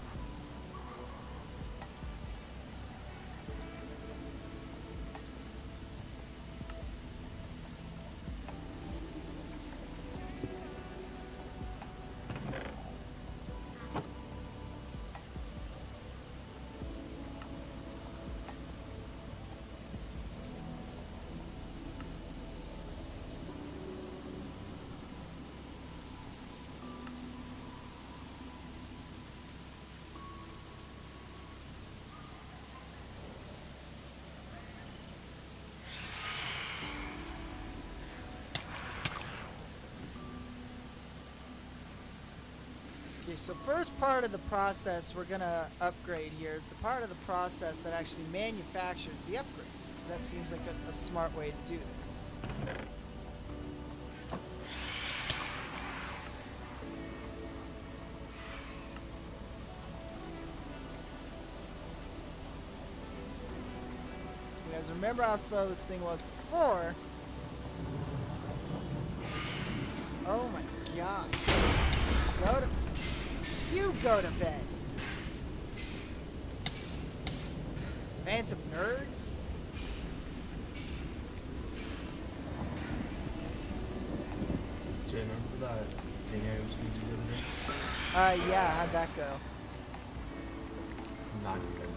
Okay, so first part of the process we're going to upgrade here is the part of the process that actually manufactures the upgrades, because that seems like a smart way to do this. You guys remember how slow this thing was before? Oh my god. Go to... You go to bed. Phantom nerds? Jay, remember that thing I was going to do the other day? Yeah, how'd that go? Not good.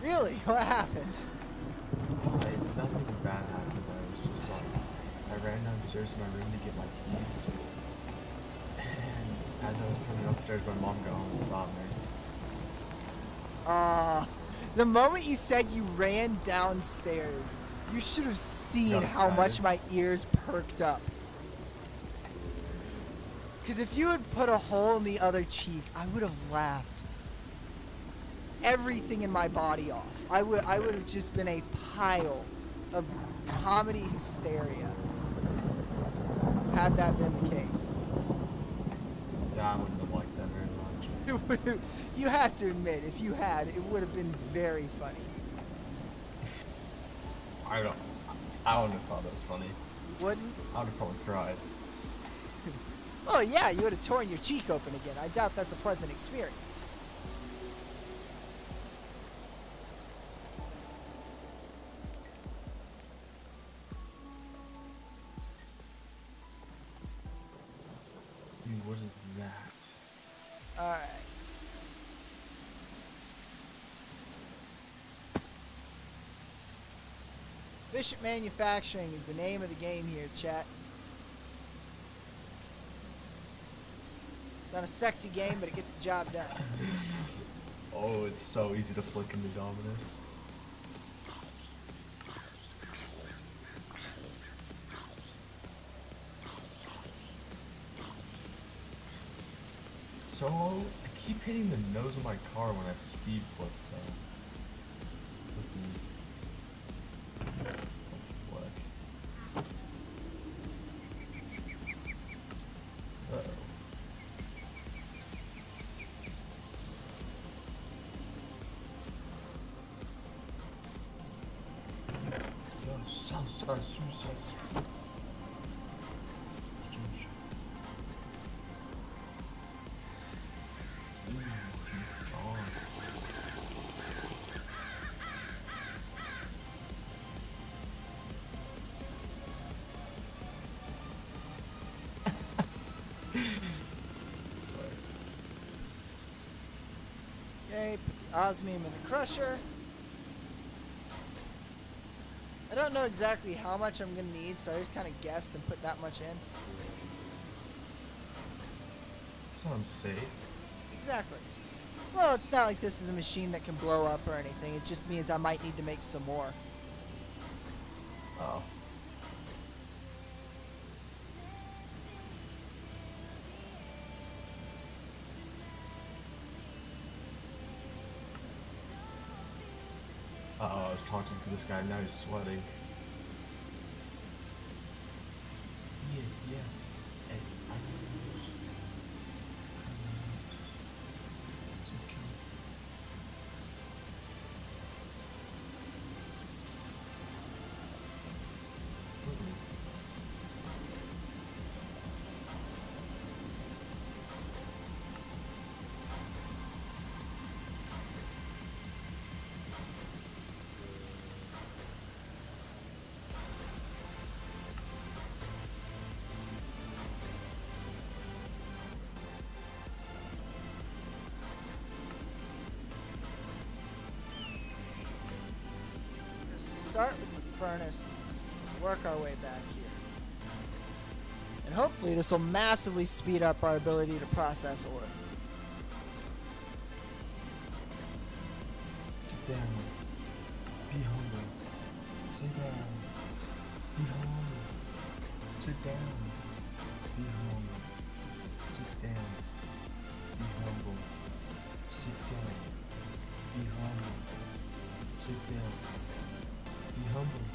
Really? What happened? Nothing bad happened. I was just like, I ran downstairs to my room to get my keys. And as I was coming upstairs, my mom got home and stopped me. The moment you said you ran downstairs, you should have seen Got how much excited. my ears perked up. Because if you had put a hole in the other cheek, I would have laughed everything in my body off. I would have just been a pile of comedy hysteria had that been the case. Yeah, I wouldn't have liked that very much. You have to admit, if you had, it would have been very funny. I wouldn't have thought that was funny. You wouldn't? I would have probably cried. Oh yeah, you would have torn your cheek open again. I doubt that's a pleasant experience. Dude, what is that? Alright. Efficient manufacturing is the name of the game here, chat. It's not a sexy game, but it gets the job done. Oh, it's so easy to flick into Dominus. So, I keep hitting the nose of my car when I speed flip, though. Flick. Uh-oh. Yo, Southside Suicide Squad. Okay, put the osmium in the crusher. I don't know exactly how much I'm gonna need, so I just kind of guessed and put that much in. Sounds safe. Exactly. Well, it's not like this is a machine that can blow up or anything. It just means I might need to make some more. Oh. Uh-oh, I was talking to this guy, now he's sweating. Yeah. Hey, I know this. It's okay. Start with the furnace, work our way back here. And hopefully this will massively speed up our ability to process ore. Sit down. Be humble. Sit down. Be humble. Sit down. Be humble. Sit down. Be humble. Sit down. Be humble. Sit down. Be humble.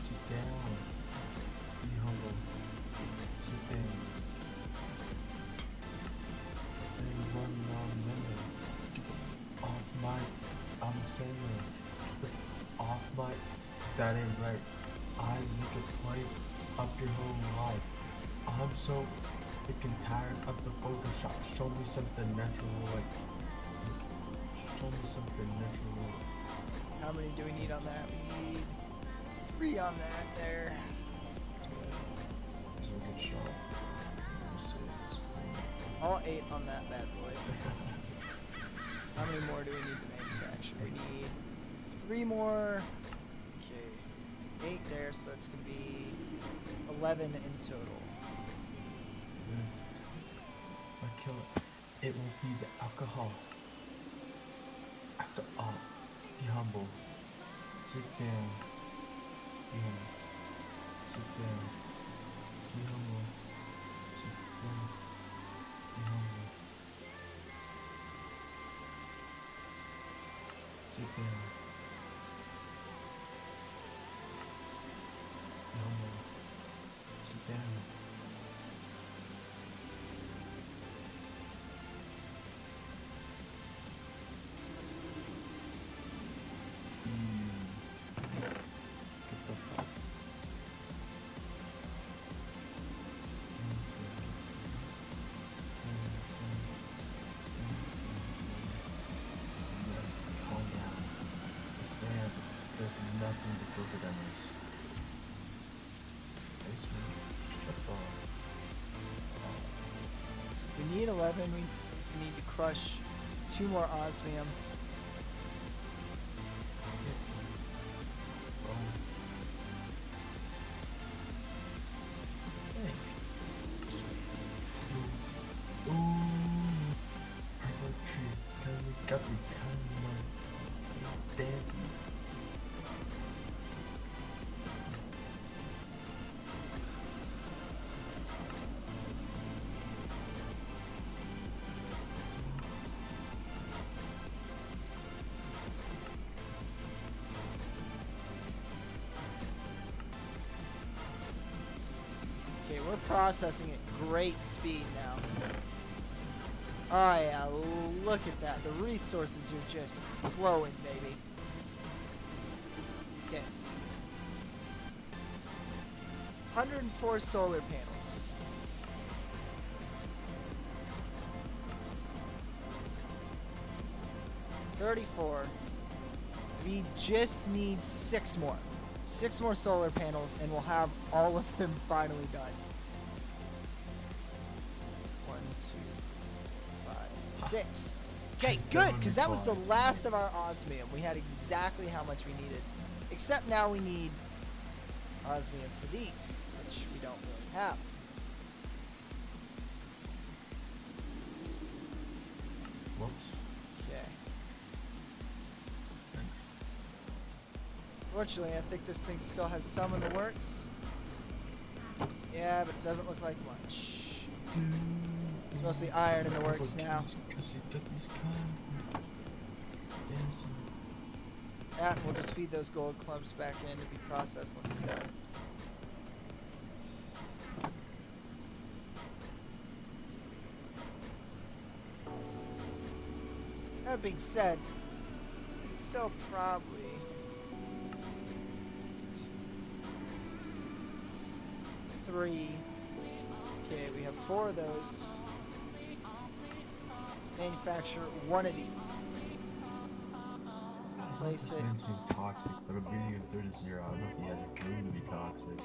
Sit down. Be humble. Sit down. Hey, one more minute. Get off my... I'm saying it. Off my... That ain't right. I make a play up your whole life. I'm so freaking tired of the Photoshop. Show me something natural, like. Show me something natural. How many do we need on that? We need 3 on that there. This is a good shot. All 8 on that bad boy. How many more do we need to manufacture? We need 3 more. Okay. 8 there, so that's going to be 11 in total. If I kill it, it will be the alcohol. After all, be humble. Sit down. Be humble. Sit down. Be humble. Sit down. Be humble. Sit down. Be humble. Sit down. Get the fuck. Calm down. This man does nothing to filter demos. This man, shut the So if we need 11, we need to crush 2 more osmium. Thanks. Ooh, purple trees, got me dancing. Okay, we're processing at great speed now. Oh yeah, look at that. The resources are just flowing, baby. Okay. 104 solar panels. $34. We just need 6 more. 6 more solar panels and we'll have all of them finally done. 1, 2, 5, 6. Okay, good, because that was the last of our osmium. We had exactly how much we needed. Except now we need osmium for these, which we don't really have. Whoops. Okay. Thanks. Fortunately, I think this thing still has some in the works. Yeah, but it doesn't look like much. It's mostly iron in the works now. Yeah, we'll just feed those gold clumps back in to be processed once they're done. That being said, still probably three. Okay, we have 4 of those. Let's manufacture 1 of these. Place it. This man's being toxic, but I'm beating a 30 to 0. I don't know if he has a room to be toxic.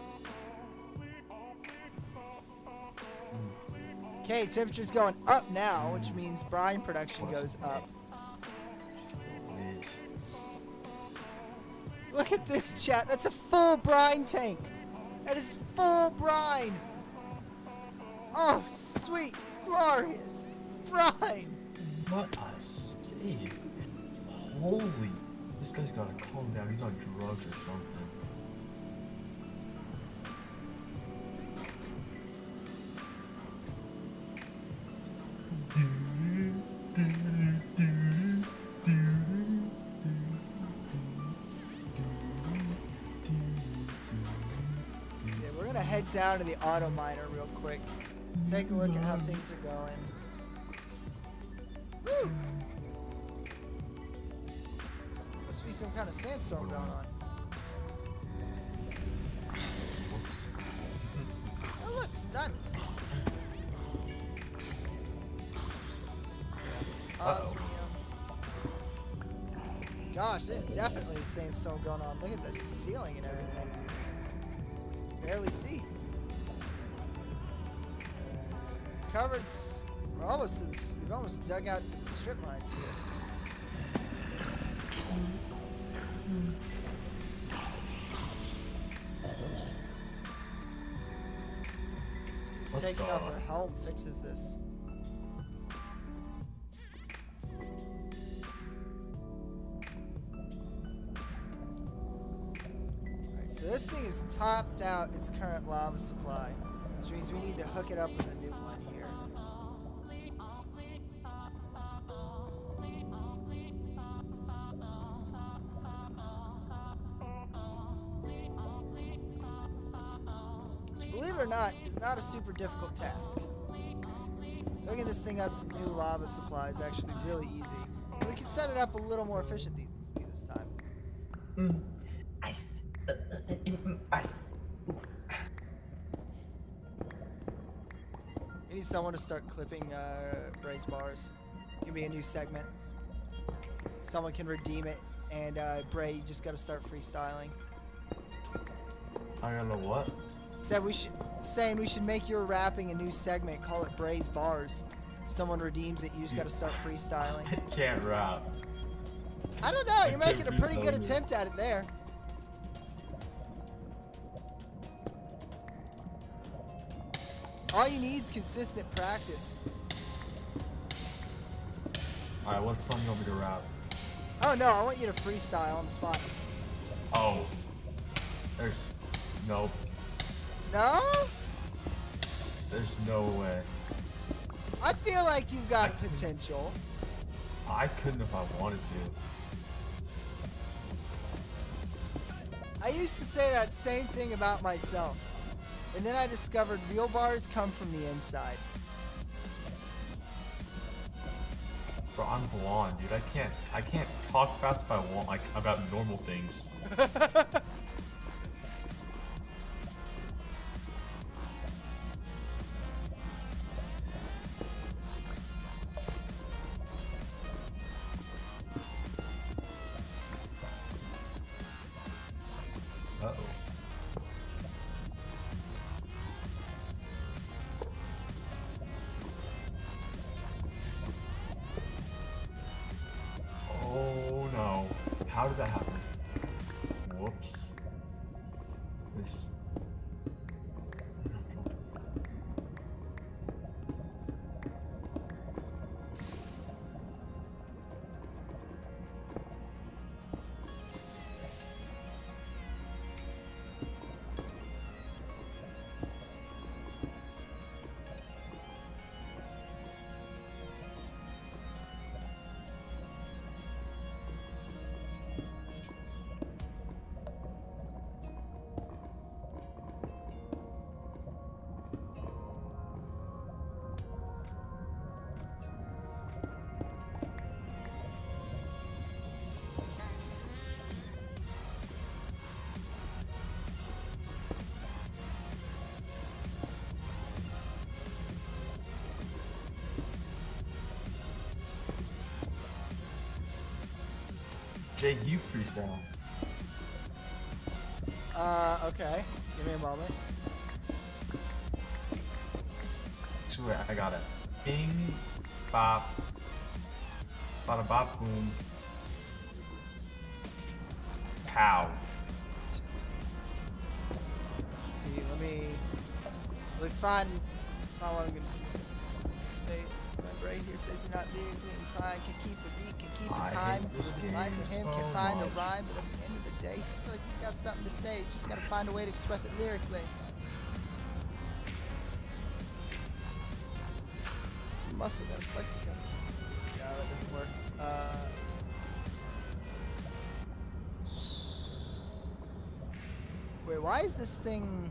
Okay, temperature's going up now, which means brine production goes up. Look at this, chat. That's a full brine tank. That is full brine. Oh, sweet, glorious brine. What a save. Holy. This guy's gotta calm down. He's on drugs or something. Okay, we're gonna head down to the auto miner real quick. Take a look at how things are going. Woo! Must be some kind of sandstorm going on. Oh look, some some diamonds. Uh-oh. Osmium. Gosh, there's definitely a sandstorm going on. Look at the ceiling and everything. Barely see. Covered. We're almost to the. We've almost dug out to the strip mines here. What Taking the- off her helm fixes this. Alright, so this thing is topped out its current lava supply, which means we need to hook it up with a new one here. Which, believe it or not, is not a super difficult task. Hooking this thing up to new lava supply is actually really easy. And we can set it up a little more efficiently this time. Ice. Ice. We need someone to start clipping brace bars. It can be a new segment. Someone can redeem it, and Bray, you just gotta start freestyling. I don't know what. Saying we should make your rapping a new segment. Call it Bray's Bars. If someone redeems it, you just gotta start freestyling. I can't rap. I don't know. You're making a pretty good attempt at it there. All you need is consistent practice. Alright, what song you want me to rap? Oh no, I want you to freestyle on the spot. Oh. There's. Nope. No? There's no way. I feel like you've got potential. I couldn't if I wanted to. I used to say that same thing about myself. And then I discovered real bars come from the inside. Bro, I'm blonde, dude. I can't talk fast if I want, like, about normal things. Uh-oh. Oh no. How did that happen? Whoops. This. Jay, you freestyle. Okay. Give me a moment. Swear, I got it. Bing, bop, bada bop, boom, pow. Let's see, let me find how I'm gonna do. My brain here says you're not lyrically inclined, can keep a beat, can keep I the time. hate this The line for game him so can find a much. rhyme, but at the end of the day, I feel like he's got something to say. He's just gotta find a way to express it lyrically. Some muscle, gotta flex it. No, that doesn't work. Wait, why is this thing?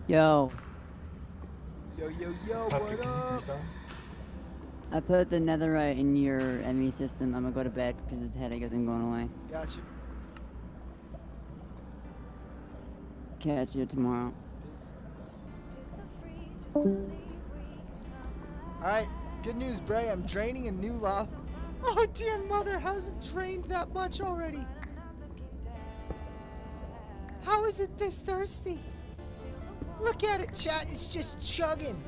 Yo, Yo, yo, yo, Tucker, what can you up? freestyle? I put the netherite in your ME system. I'm gonna go to bed because this headache isn't going away. Gotcha. Catch you tomorrow. Peace. Alright, good news, Bray. I'm draining a new lava. Oh, dear mother, how's it drained that much already? How is it this thirsty? Look at it, chat. It's just chugging.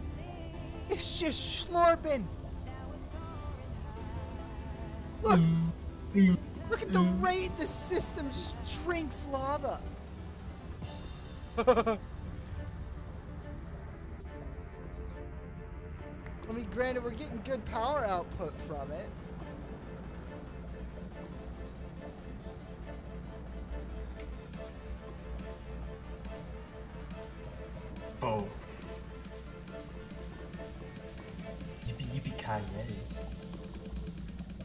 It's just slurping. Look. Look at the rate the system just drinks lava. I mean, granted, we're getting good power output from it. Oh. Yippee-yippee-ki-yay.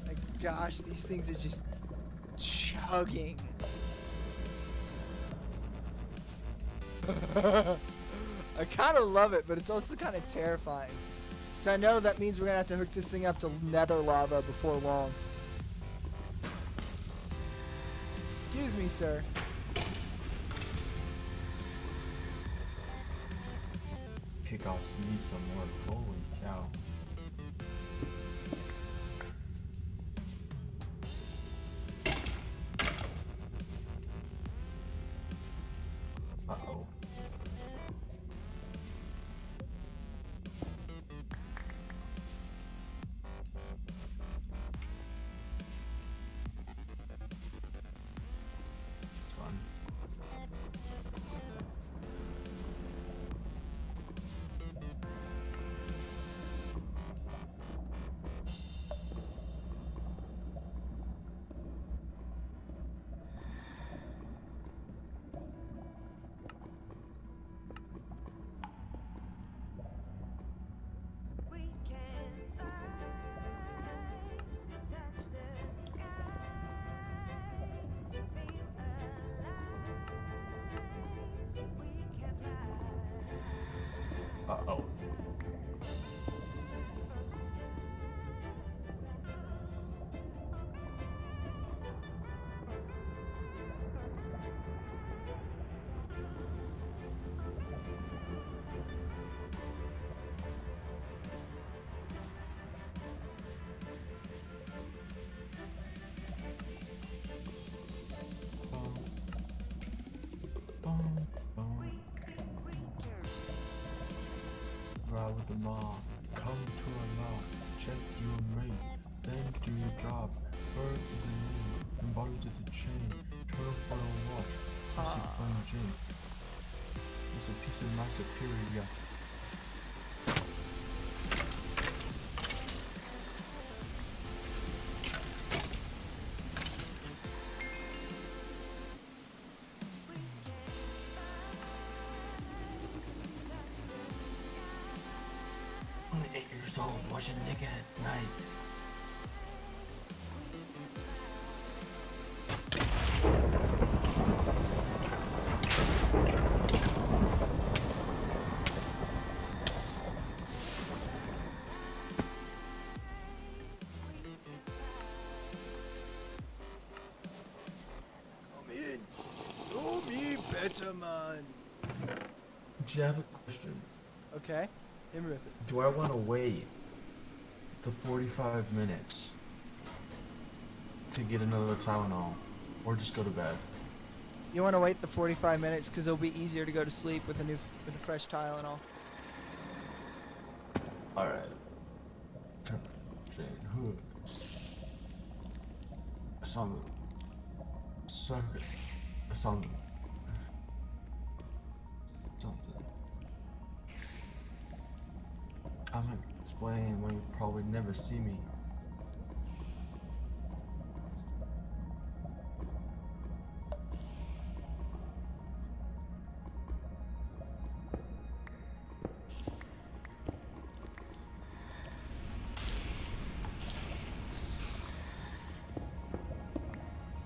My gosh, these things are just chugging. I kind of love it, but it's also kind of terrifying. Because I know that means we're going to have to hook this thing up to nether lava before long. Excuse me, sir. Kickoffs need some more. Holy cow. Uh-oh. Fun. Uh-oh. Ride with the mob, come to a knock, check your mate, then do your job. Bird is a name, embodied to the chain, turtle for a walk, pussy fun gin. It's a piece of my superior. Only 8 years old, watching nigga at night. Come in. Do me better, man. Do you have a question? Okay. Hit me with it. Do I want to wait the 45 minutes to get another Tylenol, or just go to bed? You want to wait the 45 minutes because it'll be easier to go to sleep with a fresh tile and all. All right. Jane Hood. Something. Sucker. Something. Something. I'm gonna explain when you probably never see me.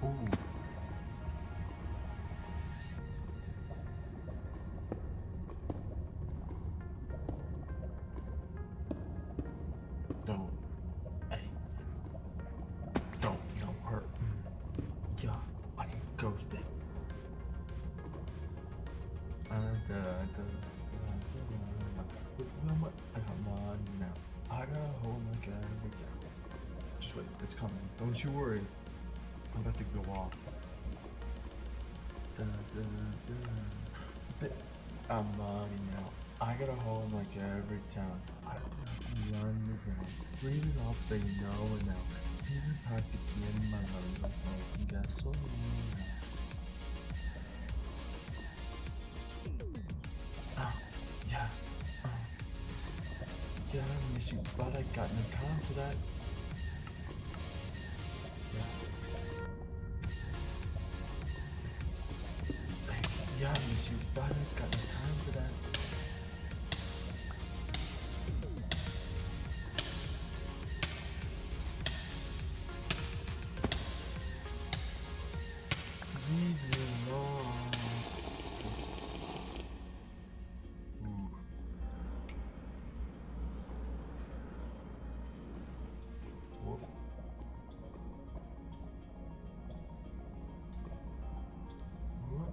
Ooh. Don't Just wait, it's coming. Don't you worry. I'm about to go off. Da, da, da. But you know, I got a home like every town. I don't have to run the ground. Breathe it off, they know and now. Even pockets in my lungs of broken gasoline. Yeah. Yeah, I miss you, but I got no time for that. Yeah, I miss you, but I got no time for that. Leave me alone. Ooh. Whoa. What?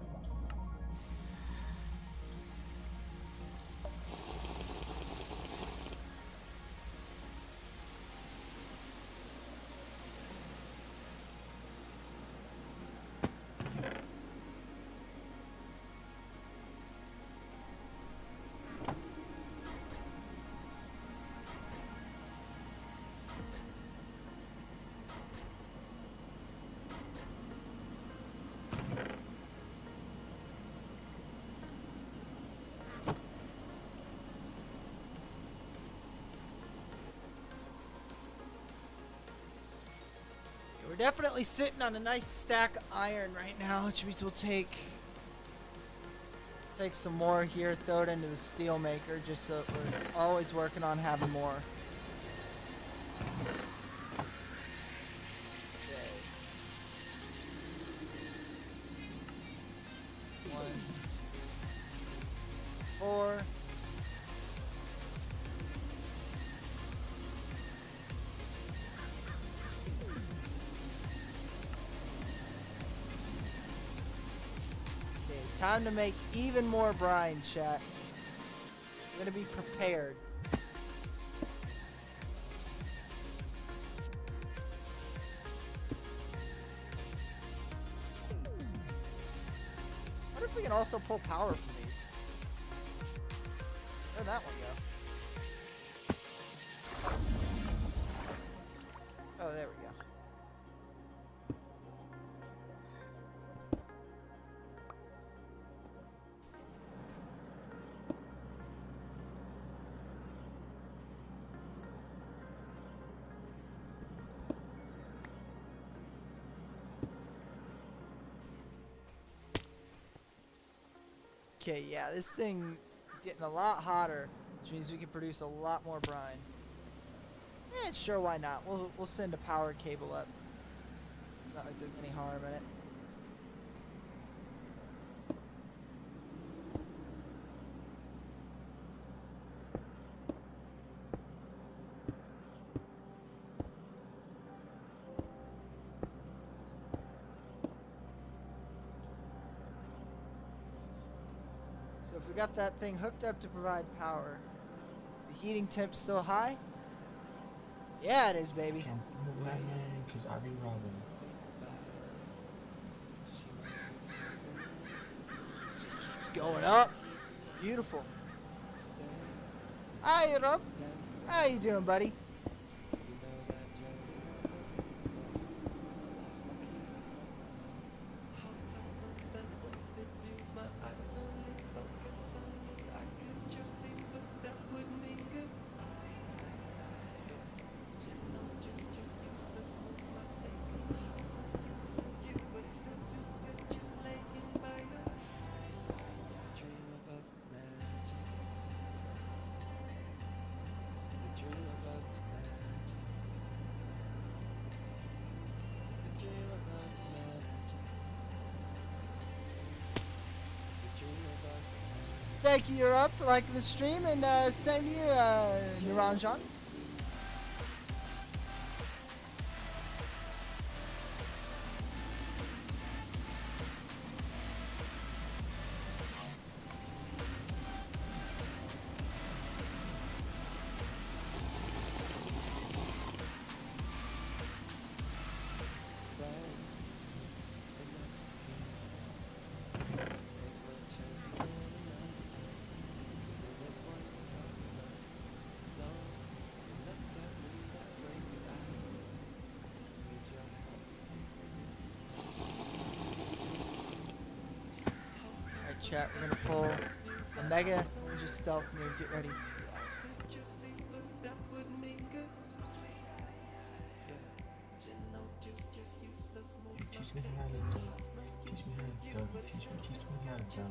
We're definitely sitting on a nice stack of iron right now, which means we'll take some more here, throw it into the steel maker, just so we're always working on having more. Okay. 1, 2, 4. Time to make even more brine, chat. I'm gonna be prepared. I wonder if we can also pull power from these. Where'd that one go? Oh, there we go. Okay, yeah, this thing is getting a lot hotter, which means we can produce a lot more brine. And sure, why not? We'll send a power cable up. It's not like there's any harm in it. So if we got that thing hooked up to provide power, is the heating temp still high? Yeah, it is, baby. Can't move that man, cause I be robbing. Just keeps going up. It's beautiful. Hi, Rob. How you doing, buddy? Thank you, you're up for liking the stream, and same to you, Niranjan. chat. We're gonna pull a Mega Ninja Stealth move. Get ready. Teach me how to dub. Teach me how to dub. Teach me how to dub.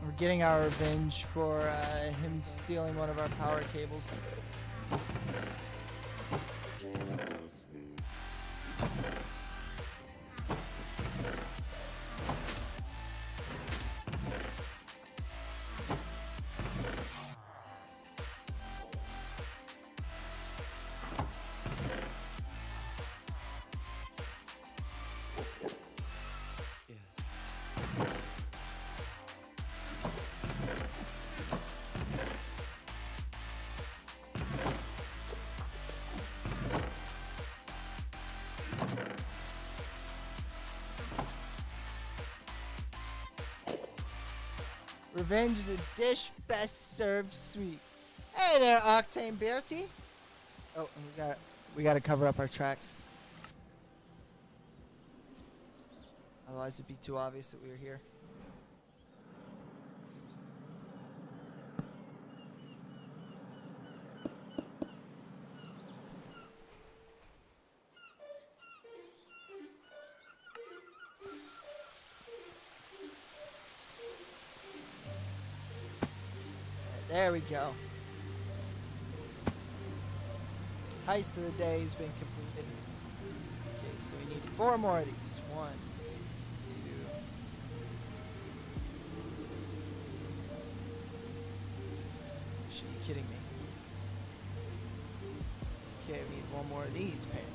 We're getting our revenge for him stealing one of our power cables. Revenge is a dish best served sweet. Hey there, Octane Bertie. Oh, and we gotta cover up our tracks. Otherwise it'd be too obvious that we were here. There we go. Heist of the day has been completed. Okay, so we need 4 more of these. 1, 2. You should be kidding me. Okay, we need 1 more of these, apparently.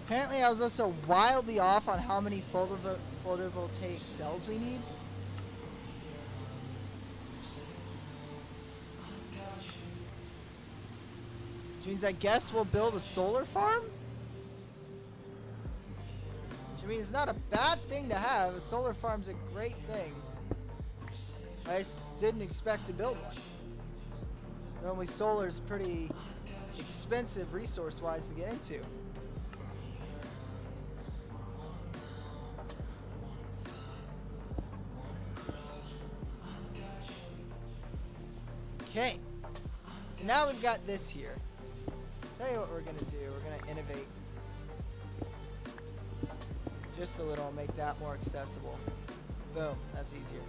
Apparently I was also wildly off on how many photovoltaic cells we need. Which means I guess we'll build a solar farm? Which I mean, it's not a bad thing to have. A solar farm's a great thing. I just didn't expect to build one. Normally solar's pretty expensive resource-wise to get into. Okay. So now we've got this here. Tell you what we're gonna do. We're gonna innovate just a little, make that more accessible. Boom, that's easier.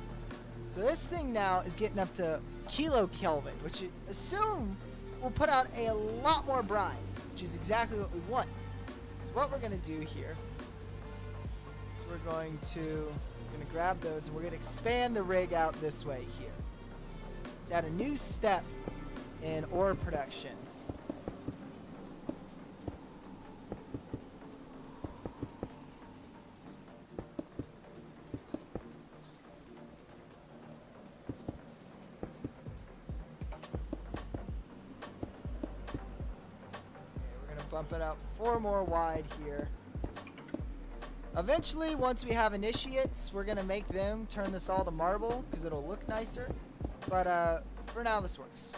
So this thing now is getting up to kilokelvin, which I assume will put out a lot more brine, which is exactly what we want. So what we're gonna do here is we're gonna grab those and we're gonna expand the rig out this way here. To add a new step in ore production. Bump it out 4 more wide here. Eventually, once we have initiates, we're going to make them turn this all to marble because it'll look nicer. But for now, this works.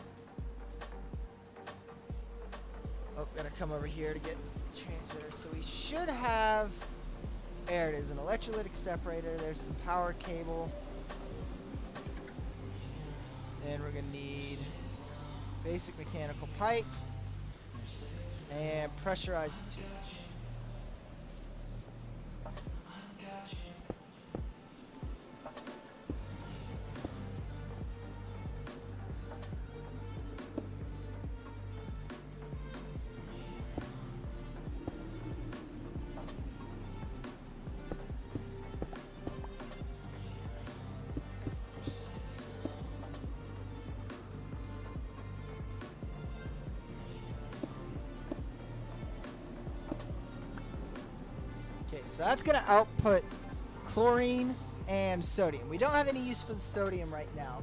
Oh, gotta come over here to get the transmitter. So we should have, there it is, an electrolytic separator. There's some power cable. Then we're going to need basic mechanical pipe. And pressurized tube. So that's going to output chlorine and sodium. We don't have any use for the sodium right now.